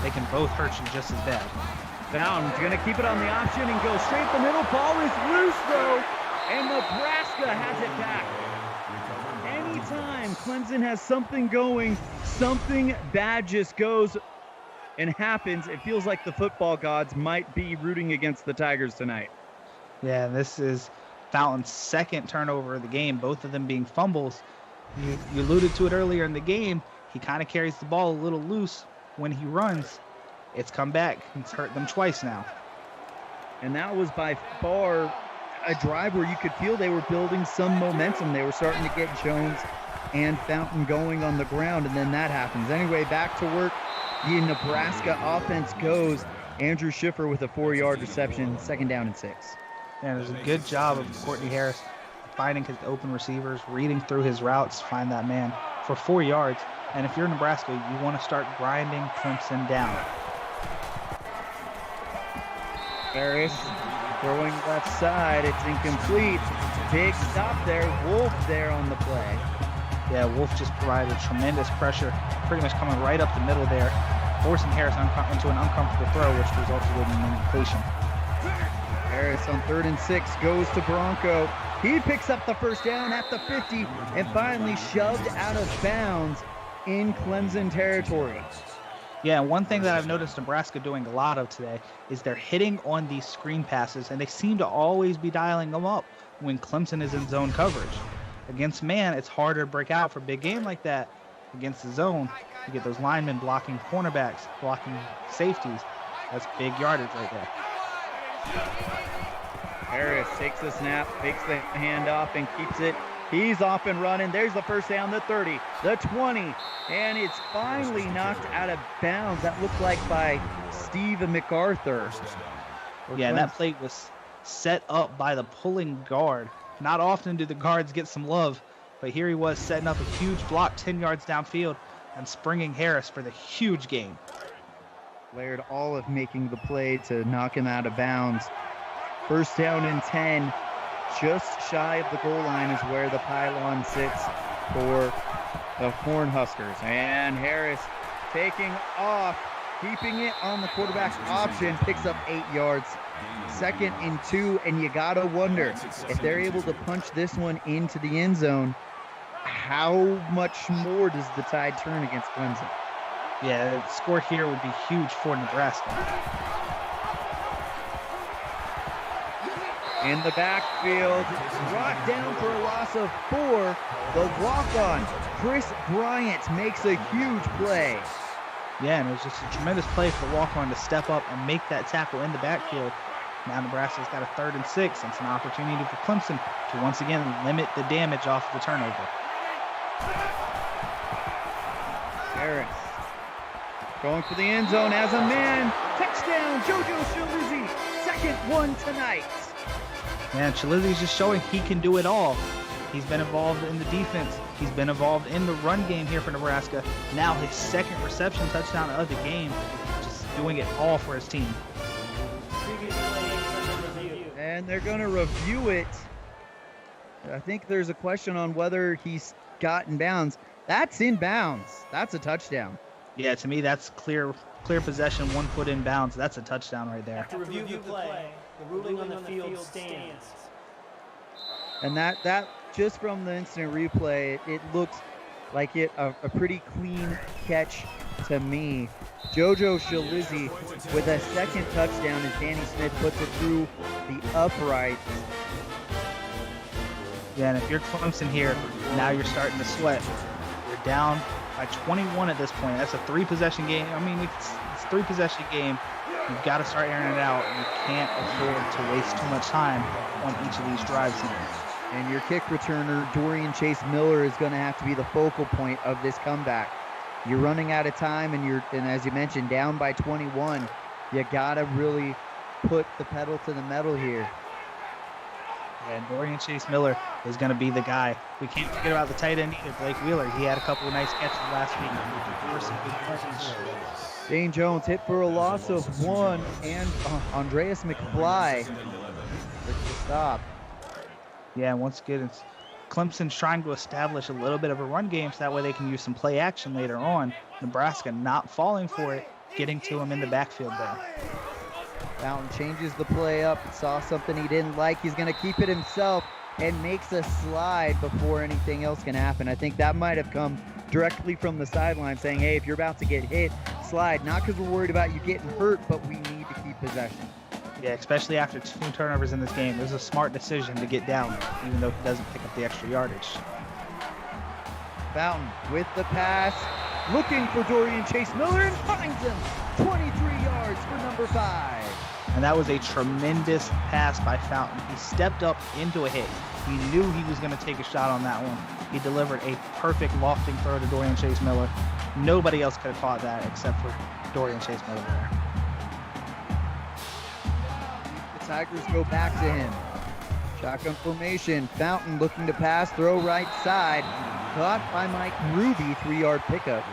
They can both hurt you just as bad. Fountain's going to keep it on the option and go straight the middle. Ball is loose, though, and Nebraska has it back. Anytime Clemson has something going, something bad just goes and happens. It feels like the football gods might be rooting against the Tigers tonight. Yeah, this is Fountain's 2nd turnover of the game, both of them being fumbles. You alluded to it earlier in the game. He kind of carries the ball a little loose when he runs. It's come back. It's hurt them twice now. And that was by far a drive where you could feel they were building some momentum. They were starting to get Jones and Fountain going on the ground, and then that happens. Anyway, back to work. The Nebraska offense goes. Andrew Schiffer with a 4-yard reception, 2nd down and 6. And it was a good job of Courtney Harris finding his open receivers, reading through his routes, find that man for 4 yards. And if you're Nebraska, you want to start grinding Clemson down. Harris throwing left side. It's incomplete. Big stop there. Wolf there on the play. Yeah, Wolf just provided tremendous pressure, pretty much coming right up the middle there, forcing Harris into an uncomfortable throw, which resulted in an incompletion. Harris on 3rd and 6 goes to Bronco. He picks up the first down at the 50 and finally shoved out of bounds in Clemson territory. Yeah, one thing that I've noticed Nebraska doing a lot of today is they're hitting on these screen passes, and they seem to always be dialing them up when Clemson is in zone coverage. Against man, it's harder to break out for a big game like that. Against the zone, you get those linemen blocking cornerbacks, blocking safeties. That's big yardage right there. Harris takes the snap, fakes the handoff, and keeps it. He's off and running. There's the first down, the 30, the 20, and it's finally knocked out of bounds. That looked like by Steve MacArthur. Yeah, and that play was set up by the pulling guard. Not often do the guards get some love, but here he was setting up a huge block 10 yards downfield and springing Harris for the huge gain. Laird Olive making the play to knock him out of bounds. First down and 10. Just shy of the goal line is where the pylon sits for the Cornhuskers. And Harris taking off, keeping it on the quarterback's option, picks up 8 yards. 2nd and 2, and you gotta wonder if they're able to punch this one into the end zone, how much more does the tide turn against Clemson? Yeah, the score here would be huge for Nebraska. In the backfield, brought down for a loss of 4. The walk-on, Chris Bryant, makes a huge play. Yeah, and it was just a tremendous play for the walk-on to step up and make that tackle in the backfield. Now Nebraska's got a 3rd and 6, and it's an opportunity for Clemson to once again limit the damage off the turnover. Harris going for the end zone as a man. Touchdown, JoJo Shilizzi, 2nd one tonight. Man, Shilizzi's just showing he can do it all. He's been involved in the defense. He's been involved in the run game here for Nebraska. Now his 2nd reception touchdown of the game, just doing it all for his team. And they're going to review it. I think there's a question on whether he's got in bounds. That's in bounds. That's a touchdown. Yeah, to me, that's clear possession, 1 foot in bounds. That's a touchdown right there. To review the play, the ruling on the field stands. And that just from the instant replay, it looks like a pretty clean catch to me. JoJo Shalizzi with a second touchdown as Danny Smith puts it through the uprights. Yeah, and if you're Clemson here, now you're starting to sweat. You're down by 21 at this point. That's a 3-possession game. I mean, it's a 3-possession game. You've got to start airing it out. You can't afford to waste too much time on each of these drives here. And your kick returner, Dorian Chase Miller, is going to have to be the focal point of this comeback. You're running out of time, and as you mentioned, down by 21. You got to really put the pedal to the metal here. And Dorian Chase Miller is going to be the guy. We can't forget about the tight end either, Blake Wheeler. He had a couple of nice catches last week. Dane Jones hit for a loss of 1, and Andreas McFly with the stop. Yeah, once again, it's Clemson's trying to establish a little bit of a run game so that way they can use some play action later on. Nebraska not falling for it, getting to him in the backfield there. Fountain changes the play up, saw something he didn't like. He's going to keep it himself and makes a slide before anything else can happen. I think that might have come directly from the sideline saying, hey, if you're about to get hit, slide. Not because we're worried about you getting hurt, but we need to keep possession. Yeah, especially after 2 turnovers in this game. It was a smart decision to get down, even though he doesn't pick up the extra yardage. Fountain with the pass, looking for Dorian Chase Miller and finds him. 23 yards for number 5. And that was a tremendous pass by Fountain. He stepped up into a hit. He knew he was going to take a shot on that one. He delivered a perfect lofting throw to Dorian Chase Miller. Nobody else could have caught that except for Dorian Chase Miller there. The Tigers go back to him. Shotgun formation. Fountain looking to pass, throw right side. Caught by Mike Ruby, 3-yard pickup.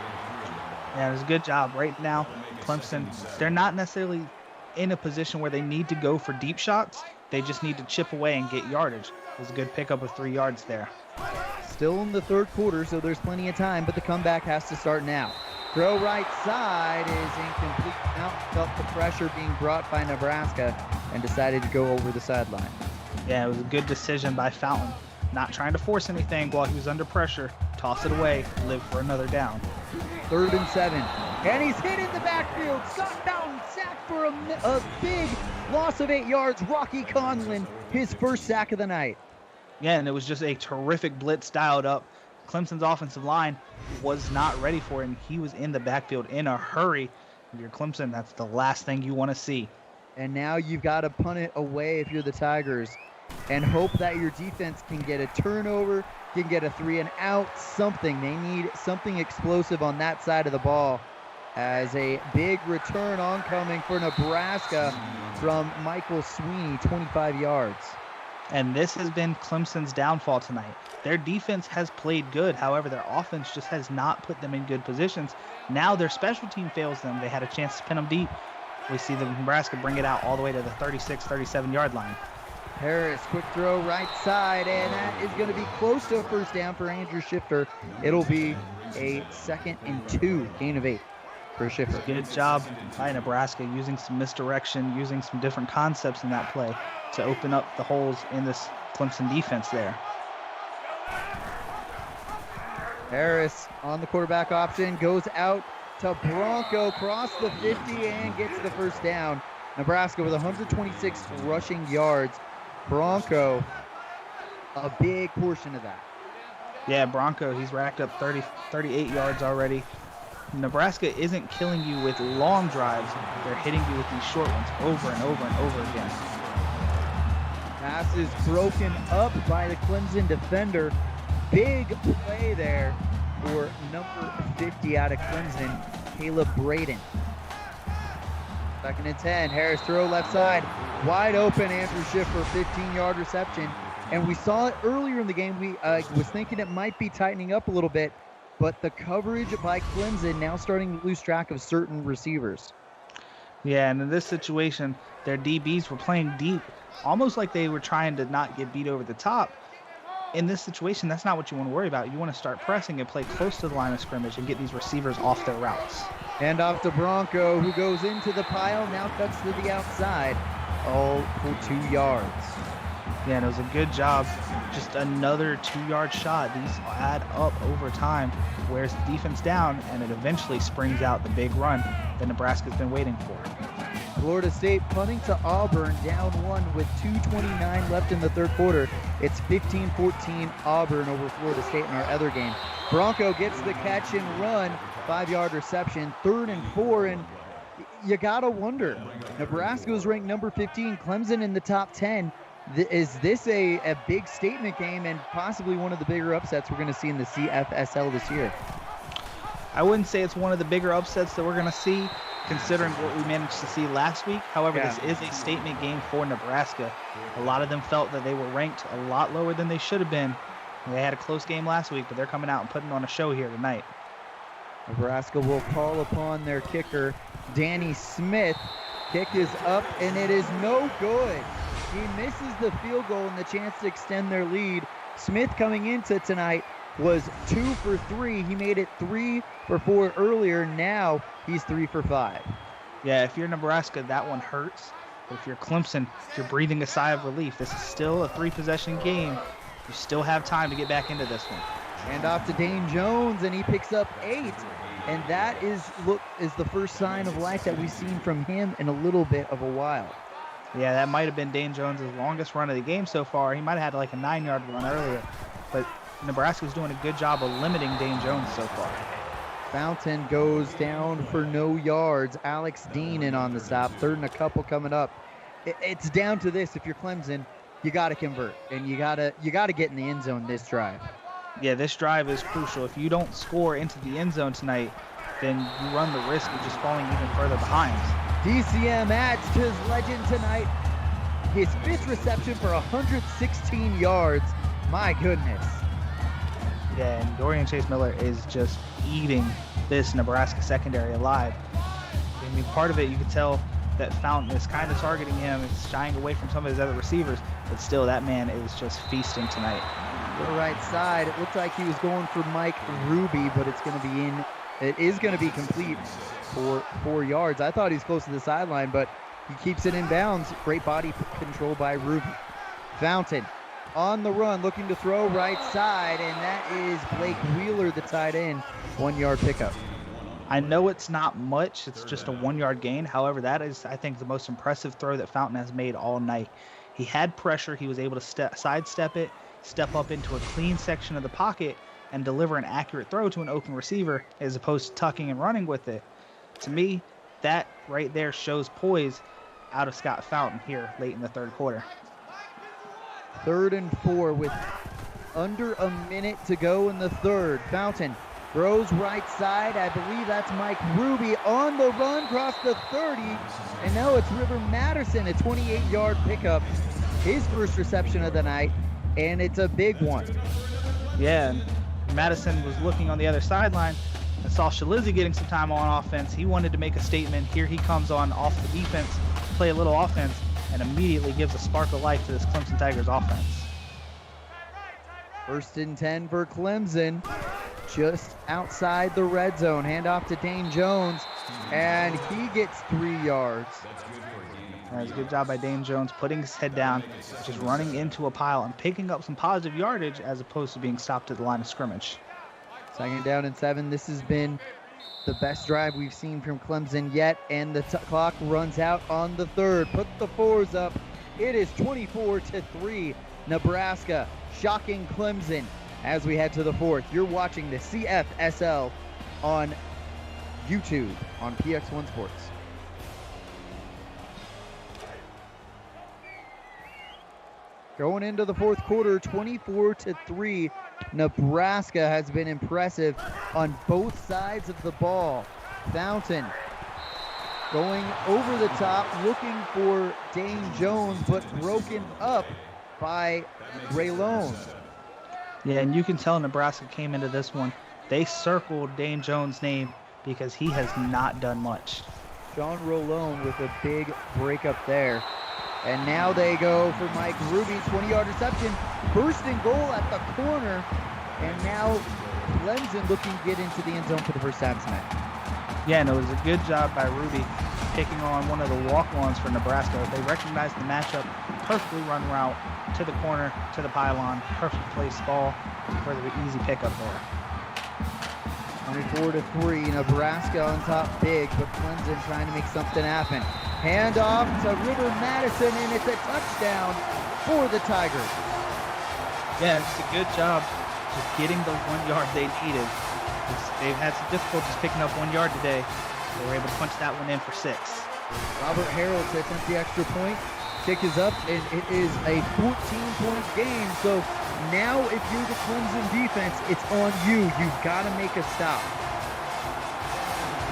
Yeah, it was a good job. Right now, Clemson, they're not necessarily in a position where they need to go for deep shots. They just need to chip away and get yardage. It was a good pickup of 3 yards there. Still in the third quarter, so there's plenty of time, but the comeback has to start now. Throw right side is incomplete. Fountain felt the pressure being brought by Nebraska and decided to go over the sideline. Yeah, it was a good decision by Fountain. Not trying to force anything while he was under pressure. Toss it away, live for another down. 3rd and 7. And he's hit in the backfield. Scott Fountain sacked for a big loss of 8 yards. Rocky Conlon, his first sack of the night. Yeah, and it was just a terrific blitz dialed up. Clemson's offensive line was not ready for it, and he was in the backfield in a hurry. If you're Clemson, that's the last thing you want to see. And now you've got to punt it away if you're the Tigers and hope that your defense can get a turnover, can get a 3-and-out, something. They need something explosive on that side of the ball as a big return oncoming for Nebraska from Michael Sweeney, 25 yards. And this has been Clemson's downfall tonight. Their defense has played good. However, their offense just has not put them in good positions. Now their special team fails them. They had a chance to pin them deep. We see the Nebraska bring it out all the way to the 36, 37-yard line. Harris, quick throw right side, and that is going to be close to a first down for Andrew Shifter. It'll be a 2nd and 2, gain of 8 for Shifter. Good job by Nebraska using some misdirection, using some different concepts in that play to open up the holes in this Clemson defense there. Harris on the quarterback option, goes out to Bronco, cross the 50 and gets the first down. Nebraska with 126 rushing yards. Bronco, a big portion of that. Yeah, Bronco, he's racked up 38 yards already. Nebraska isn't killing you with long drives. They're hitting you with these short ones over and over and over again. Pass is broken up by the Clemson defender. Big play there for number 50 out of Clemson, Caleb Braden. 2nd and 10. Harris throw left side. Wide open. Andrew Schiff for a 15-yard reception. And we saw it earlier in the game. We was thinking it might be tightening up a little bit, but the coverage by Clemson now starting to lose track of certain receivers. Yeah, and in this situation, their DBs were playing deep, almost like they were trying to not get beat over the top. In this situation, that's not what you want to worry about. You want to start pressing and play close to the line of scrimmage and get these receivers off their routes. And off to Bronco, who goes into the pile, now cuts to the outside, all for 2 yards. Yeah, and it was a good job. Just another 2-yard shot. These add up over time, wears the defense down, and it eventually springs out the big run that Nebraska's been waiting for. Florida State punting to Auburn, down 1 with 2:29 left in the third quarter. It's 15-14 Auburn over Florida State in our other game. Bronco gets the catch and run, 5-yard reception, 3rd and 4, and you gotta wonder. Nebraska was ranked number 15, Clemson in the top 10. Is this a big statement game and possibly one of the bigger upsets we're going to see in the CFSL this year? I wouldn't say it's one of the bigger upsets that we're going to see, considering what we managed to see last week. However, This is a statement game for Nebraska. A lot of them felt that they were ranked a lot lower than they should have been. They had a close game last week, but they're coming out and putting on a show here tonight. Nebraska will call upon their kicker, Danny Smith. Kick is up, and it is no good. He misses the field goal and the chance to extend their lead. Smith coming into tonight was 2 for 3. He made it 3 for 4 earlier. Now he's 3 for 5. Yeah, if you're Nebraska, that one hurts. But if you're Clemson, you're breathing a sigh of relief. This is still a 3-possession game. You still have time to get back into this one. And off to Dane Jones, and he picks up 8. And that is the first sign of life that we've seen from him in a little bit of a while. Yeah, that might have been Dane Jones' longest run of the game so far. He might have had like a 9-yard run earlier. But Nebraska's doing a good job of limiting Dane Jones so far. Fountain goes down for no yards. Alex Dean in on the stop. 3rd and a couple coming up. It's down to this. If you're Clemson, you got to convert, and you got to get in the end zone this drive. Yeah, this drive is crucial. If you don't score into the end zone tonight, then you run the risk of just falling even further behind. DCM adds to his legend tonight. His 5th reception for 116 yards. My goodness. Yeah, and Dorian Chase-Miller is just eating this Nebraska secondary alive. I mean, part of it, you can tell that Fountain is kind of targeting him. It's shying away from some of his other receivers, but still, that man is just feasting tonight. To the right side, it looked like he was going for Mike Ruby, but it is going to be complete for 4 yards. I thought he was close to the sideline, but he keeps it in bounds. Great body control by Ruby. Fountain on the run, looking to throw right side, and that is Blake Wheeler, the tight end. 1-yard pickup. I know it's not much. It's just a 1-yard gain. However, that is, I think, the most impressive throw that Fountain has made all night. He had pressure. He was able to sidestep it, step up into a clean section of the pocket, and deliver an accurate throw to an open receiver as opposed to tucking and running with it. To me, that right there shows poise out of Scott Fountain here late in the third quarter. 3rd and 4 with under a minute to go in the third. Fountain throws right side. I believe that's Mike Ruby on the run across the 30. And now it's River Madison, a 28-yard pickup. His first reception of the night, and it's a big one. Yeah, and Madison was looking on the other sideline and saw Shalizzy getting some time on offense. He wanted to make a statement. Here he comes on off the defense, play a little offense, and immediately gives a spark of life to this Clemson Tigers offense. 1st and 10 for Clemson, just outside the red zone. Handoff to Dane Jones, and he gets 3 yards. That's a good job by Dane Jones, putting his head down, just running into a pile and picking up some positive yardage as opposed to being stopped at the line of scrimmage. 2nd down and 7. This has been the best drive we've seen from Clemson yet, and the clock runs out on the 3rd. Put the 4s up. It is 24-3. Nebraska shocking Clemson as we head to the 4th. You're watching the CFSL on YouTube on PX1 Sports. Going into the 4th quarter, 24-3. Nebraska has been impressive on both sides of the ball. Fountain going over the top, looking for Dane Jones, but broken up by Raylone. Yeah, and you can tell Nebraska came into this one. They circled Dane Jones' name because he has not done much. Sean Rolone with a big breakup there. And now they go for Mike Ruby, 20-yard reception. 1st and goal at the corner. And now Clemson looking to get into the end zone for the first time tonight. Yeah, and it was a good job by Ruby picking on one of the walk-ons for Nebraska. They recognized the matchup, perfectly run route, to the corner, to the pylon. Perfect place ball for the easy pickup there. 24-3, Nebraska on top big, but Clemson trying to make something happen. Handoff to River Madison, and it's a touchdown for the Tigers. Yeah, it's a good job just getting the 1 yard they needed. They've had some difficulties picking up 1 yard today. They were able to punch that one in for 6. Robert Harold to attempt the extra point. Kick is up, and it is a 14-point game. So now if you're the Clemson defense, it's on you. You've got to make a stop.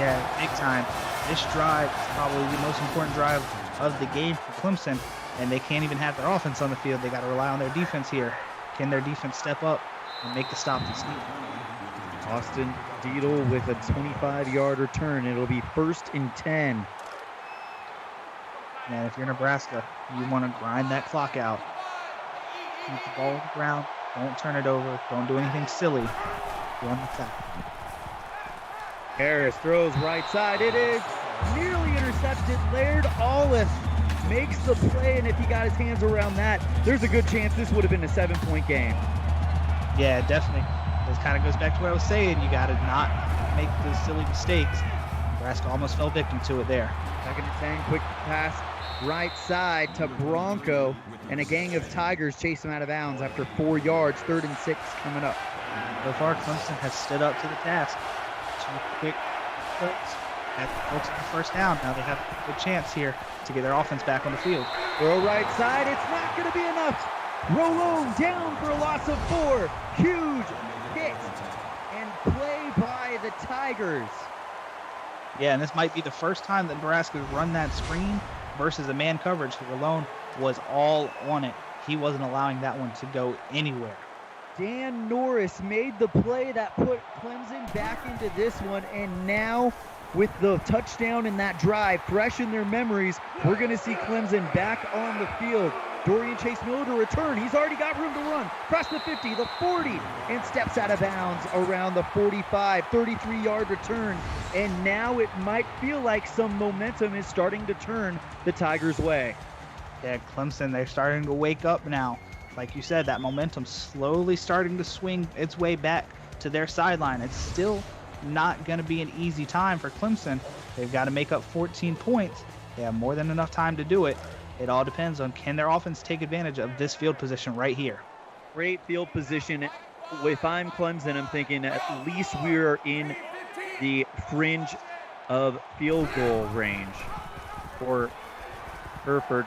Yeah, big time. This drive is probably the most important drive of the game for Clemson, and they can't even have their offense on the field. They got to rely on their defense here. Can their defense step up and make the stop this season? Austin Deedle with a 25-yard return. It'll be 1st and 10. And if you're Nebraska, you want to grind that clock out. Keep the ball on the ground. Don't turn it over. Don't do anything silly. Run the clock. Harris throws right side. It is nearly intercepted. Laird Ollis makes the play, and if he got his hands around that, there's a good chance this would have been a 7-point game. Yeah, definitely. This kind of goes back to what I was saying. You got to not make those silly mistakes. Nebraska almost fell victim to it there. 2nd and 10, quick pass right side to Bronco, and a gang of Tigers chase him out of bounds after 4 yards. 3rd and 6 coming up. So far, Clemson has stood up to the task. 2 quick plays at the first down. Now they have a good chance here to get their offense back on the field. Throw right side. It's not going to be enough. Rolone down for a loss of 4. Huge hit and play by the Tigers. Yeah, and this might be the first time that Nebraska's run that screen versus a man coverage. Rolone was all on it. He wasn't allowing that one to go anywhere. Dan Norris made the play that put Clemson back into this one, and now with the touchdown in that drive fresh in their memories, we're going to see Clemson back on the field. Dorian Chase Miller to return. He's already got room to run. Across the 50, the 40, and steps out of bounds around the 45. 33-yard return. And now it might feel like some momentum is starting to turn the Tigers' way. Yeah, Clemson, they're starting to wake up now. Like you said, that momentum slowly starting to swing its way back to their sideline. It's still not going to be an easy time for Clemson. They've got to make up 14 points. They have more than enough time to do it. It all depends on, can their offense take advantage of this field position right here? Great field position. If I'm Clemson, I'm thinking at least we're in the fringe of field goal range for Hereford.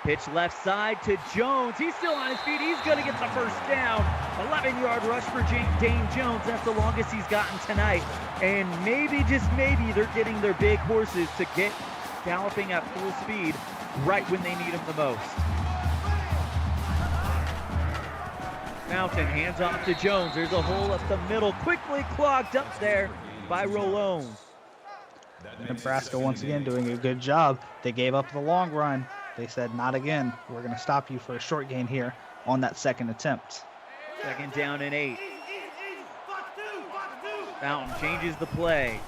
Pitch left side to Jones. He's still on his feet. He's going to get the first down. 11-yard rush for Dane Jones. That's the longest he's gotten tonight. And maybe, just maybe, they're getting their big horses to get galloping at full speed right when they need them the most. Mountain hands off to Jones. There's a hole up the middle. Quickly clogged up there by Rolone. Nebraska once again doing a good job. They gave up the long run. They said, not again. We're going to stop you for a short gain here on that second attempt. 2nd down and 8. Fountain changes the play.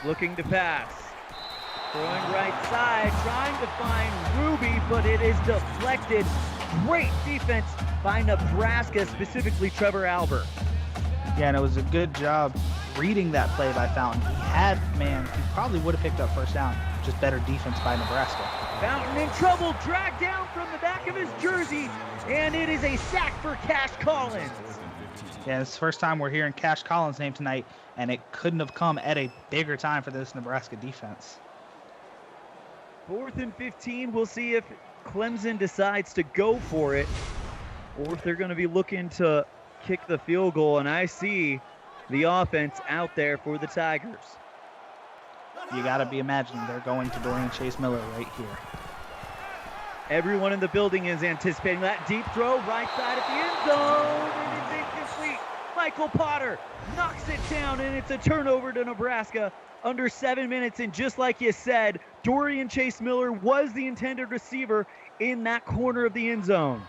Looking to pass. Throwing right side, trying to find Ruby, but it is deflected. Great defense by Nebraska, specifically Trevor Albert. Yeah, and it was a good job reading that play by Fountain. He had man. He probably would have picked up first down. Just better defense by Nebraska. Fountain in trouble, dragged down from the back of his jersey, and it is a sack for Cash Collins. Yeah, it's the first time we're hearing Cash Collins' name tonight, and it couldn't have come at a bigger time for this Nebraska defense. 4th and 15. We'll see if Clemson decides to go for it or if they're going to be looking to kick the field goal. And I see the offense out there for the Tigers. You got to be imagining they're going to Dorian Chase Miller right here. Everyone in the building is anticipating that deep throw right side at the end zone, and it's incomplete. Michael Potter knocks it down, and it's a turnover to Nebraska. Under 7 minutes, and just like you said, Dorian Chase Miller was the intended receiver in that corner of the end zone.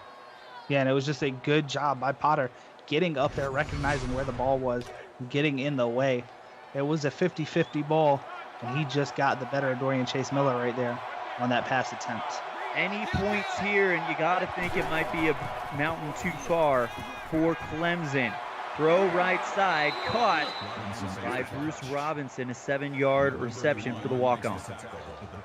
Yeah, and it was just a good job by Potter getting up there, recognizing where the ball was, getting in the way. It was a 50-50 ball, and he just got the better of Dorian Chase Miller right there on that pass attempt. Any points here, and you got to think it might be a mountain too far for Clemson. Throw right side, caught by Bruce Robinson, a 7-yard reception for the walk-on.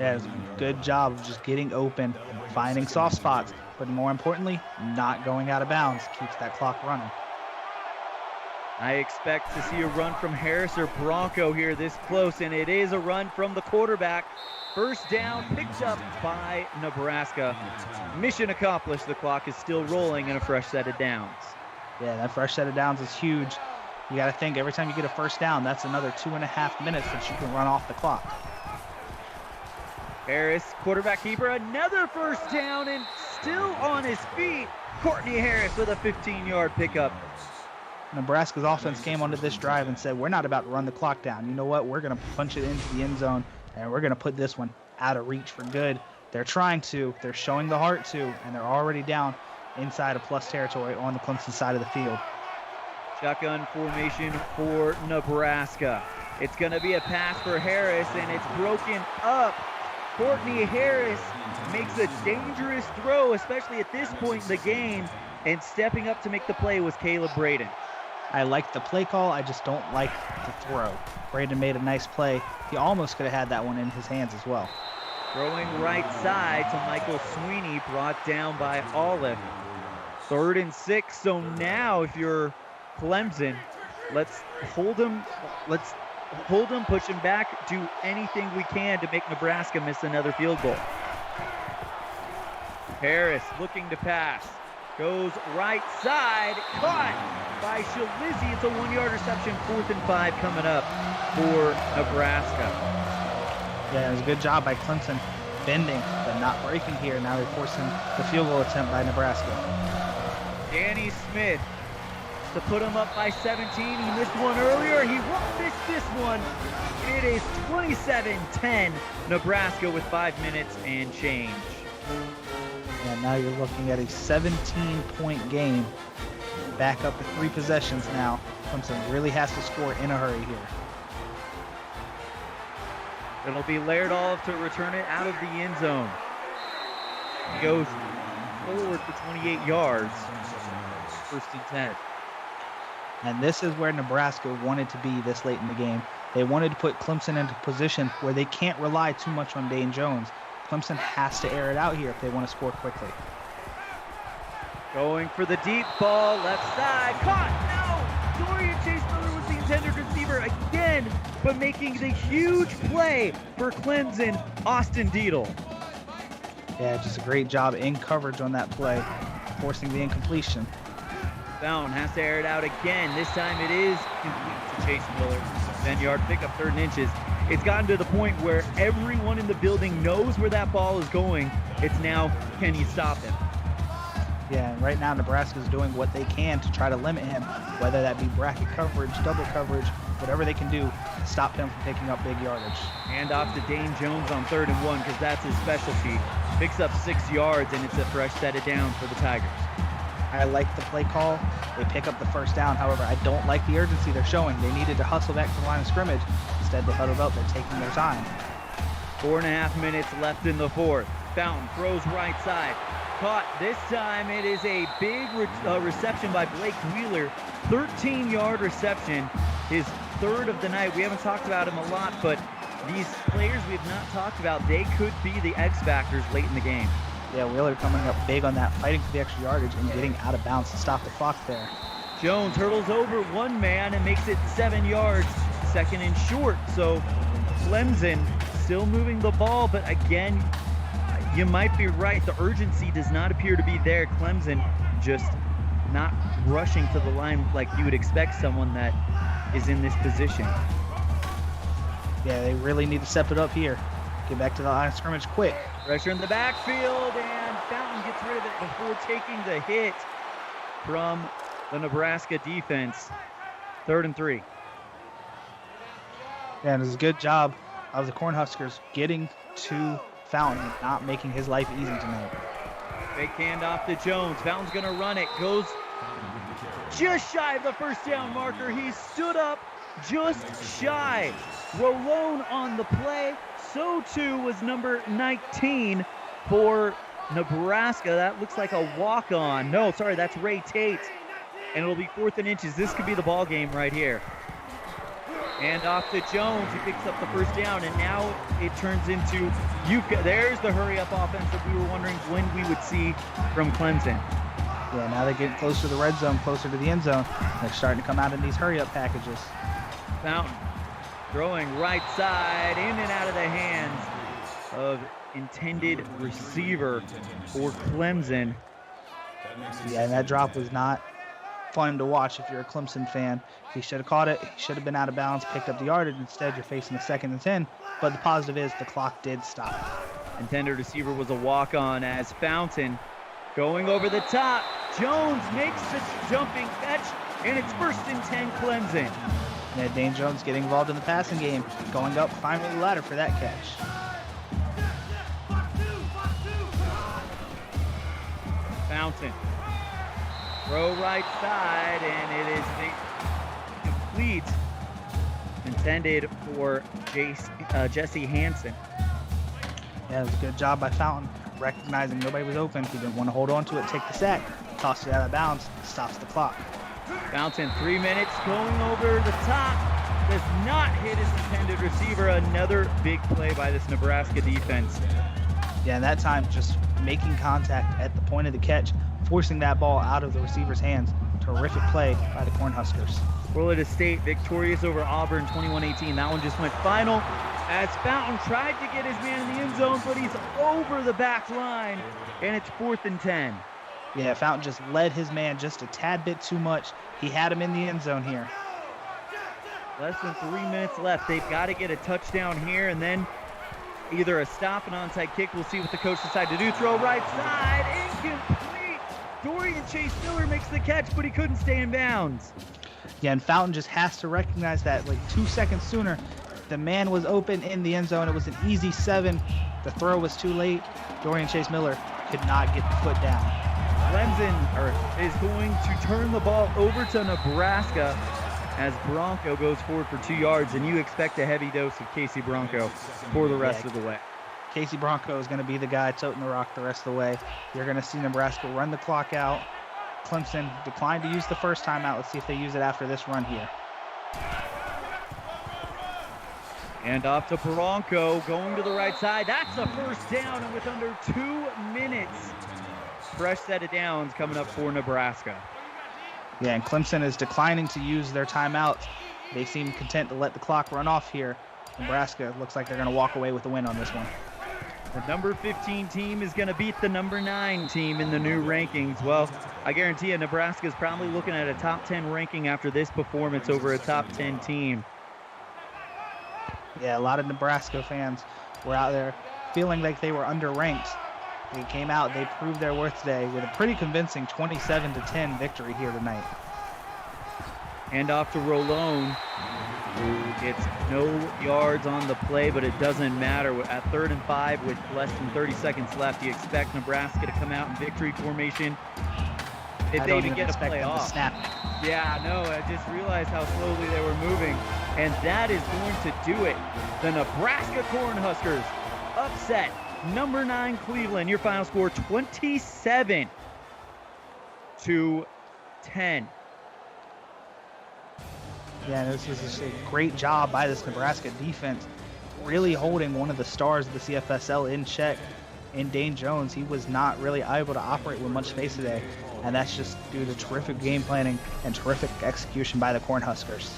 Yeah, it was a good job of just getting open, finding soft spots, but more importantly, not going out of bounds. Keeps that clock running. I expect to see a run from Harris or Bronco here this close, and it is a run from the quarterback. First down, picked up by Nebraska. Mission accomplished. The clock is still rolling and a fresh set of downs. Yeah, that fresh set of downs is huge. You got to think every time you get a first down, that's another 2.5 minutes that you can run off the clock. Harris, quarterback keeper, another first down and still on his feet. Courtney Harris with a 15-yard pickup. Nebraska's offense came onto this drive and said, we're not about to run the clock down. You know what? We're going to punch it into the end zone, and we're going to put this one out of reach for good. They're trying to. They're showing the heart to, and they're already down inside of plus territory on the Clemson side of the field. Shotgun formation for Nebraska. It's going to be a pass for Harris, and it's broken up. Courtney Harris makes a dangerous throw, especially at this point in the game, and stepping up to make the play was Caleb Braden. I like the play call. I just don't like the throw. Braden made a nice play. He almost could have had that one in his hands as well. Throwing right side to Michael Sweeney, brought down by Olive. 3rd and 6, so now if you're Clemson, let's hold him, push him back, do anything we can to make Nebraska miss another field goal. Harris looking to pass, goes right side, caught by Shalizzi. It's a 1-yard reception, 4th and 5 coming up for Nebraska. Yeah, it was a good job by Clemson bending, but not breaking here. Now they're forcing the field goal attempt by Nebraska. Danny Smith to put him up by 17. He missed one earlier. He won't miss this one. It is 27-10. Nebraska with 5 minutes and change. And now you're looking at a 17-point game. Back up to 3 possessions now. Clemson really has to score in a hurry here. It'll be Laerdal to return it out of the end zone. He goes forward for 28 yards. 1st and 10. And this is where Nebraska wanted to be this late in the game. They wanted to put Clemson into a position where they can't rely too much on Dane Jones. Clemson has to air it out here if they want to score quickly. Going for the deep ball, left side, caught, no! Dorian Chase Miller was the intended receiver again, but making the huge play for Clemson, Austin Deedle. Yeah, just a great job in coverage on that play, forcing the incompletion. Fountain has to air it out again. This time it is complete to Chase Miller. 10-yard pickup, 3rd and inches. It's gotten to the point where everyone in the building knows where that ball is going. It's now, can you stop him? Yeah, and right now Nebraska's doing what they can to try to limit him, whether that be bracket coverage, double coverage, whatever they can do to stop him from picking up big yardage. Hand off to Dane Jones on 3rd and 1 because that's his specialty. Picks up 6 yards, and it's a fresh set of downs for the Tigers. I like the play call. They pick up the first down. However, I don't like the urgency they're showing. They needed to hustle back to the line of scrimmage. Instead, they huddled up. They're taking their time. 4.5 minutes left in the 4th. Fountain throws right side. Caught. This time it is a big reception by Blake Wheeler. 13-yard reception. His 3rd of the night. We haven't talked about him a lot, but these players we have not talked about, they could be the X factors late in the game. Yeah, Wheeler coming up big on that, fighting for the extra yardage and getting out of bounds to stop the clock there. Jones hurdles over one man and makes it 7 yards, 2nd and short. So Clemson still moving the ball, but again, you might be right. The urgency does not appear to be there. Clemson just not rushing to the line like you would expect someone that is in this position. Yeah, they really need to step it up here. Get back to the line of scrimmage quick. Pressure in the backfield, and Fountain gets rid of it before taking the hit from the Nebraska defense. 3rd and 3. Yeah, and it was a good job of the Cornhuskers getting to Fountain and not making his life easy tonight. Fake handoff to Jones. Fountain's going to run it. Goes just shy of the first down marker. He stood up just shy. Rolone on the play. So too was number 19 for Nebraska. That looks like a walk-on. No, sorry, that's Ray Tate. And it'll be 4th and inches. This could be the ball game right here. And off to Jones. He picks up the first down, and now it turns into there's the hurry-up offense that we were wondering when we would see from Clemson. Yeah, now they're getting closer to the red zone, closer to the end zone. They're starting to come out in these hurry-up packages. Fountain throwing right side, in and out of the hands of intended receiver for Clemson. Yeah, and that drop was not fun to watch if you're a Clemson fan. He should have caught it. He should have been out of bounds, picked up the yardage. Instead, you're facing a 2nd and 10. But the positive is the clock did stop. Intended receiver was a walk-on as Fountain going over the top. Jones makes the jumping catch, and it's 1st and 10 Clemson. Yeah, Dane Jones getting involved in the passing game, going up, climbing the ladder for that catch. Fountain. Throw right side, and it is complete. Intended for Jesse Hansen. Yeah, it was a good job by Fountain, recognizing nobody was open. He didn't want to hold on to it, take the sack, tossed it out of bounds, stops the clock. Fountain, 3 minutes, going over the top. Does not hit his intended receiver. Another big play by this Nebraska defense. Yeah, and that time just making contact at the point of the catch, forcing that ball out of the receiver's hands. Terrific play by the Cornhuskers. Florida State victorious over Auburn 21-18. That one just went final as Fountain tried to get his man in the end zone, but he's over the back line, and it's 4th and 10. Yeah, Fountain just led his man just a tad bit too much. He had him in the end zone here. Less than 3 minutes left. They've got to get a touchdown here, and then either a stop, an onside kick. We'll see what the coach decides to do. Throw right side, incomplete. Dorian Chase Miller makes the catch, but he couldn't stay in bounds. Yeah, and Fountain just has to recognize that like 2 seconds sooner, the man was open in the end zone. It was an easy 7. The throw was too late. Dorian Chase Miller could not get the foot down. Clemson is going to turn the ball over to Nebraska as Bronco goes forward for 2 yards, and you expect a heavy dose of Casey Bronco for the rest of the way. Casey Bronco is going to be the guy toting the rock the rest of the way. You're going to see Nebraska run the clock out. Clemson declined to use the first timeout. Let's see if they use it after this run here. And off to Bronco, going to the right side. That's a first down, and with under 2 minutes, fresh set of downs coming up for Nebraska. Yeah, and Clemson is declining to use their timeouts. They seem content to let the clock run off here. Nebraska looks like they're going to walk away with the win on this one. The number 15 team is going to beat the number 9 team in the new rankings. Well, I guarantee you Nebraska is probably looking at a top 10 ranking after this performance over a top 10 team. Yeah, a lot of Nebraska fans were out there feeling like they were underranked. They came out, they proved their worth today with a pretty convincing 27-10 victory here tonight. And off to Rolone, who gets no yards on the play, but it doesn't matter. At 3rd and 5 with less than 30 seconds left, you expect Nebraska to come out in victory formation if they even get a play off. Yeah, no, I just realized how slowly they were moving, and that is going to do it. The Nebraska Cornhuskers upset number 9 Cleveland. Your final score 27-10. Yeah, this was just a great job by this Nebraska defense, really holding one of the stars of the CFSL in check. In Dane Jones, he was not really able to operate with much space today, and that's just due to terrific game planning and terrific execution by the Cornhuskers.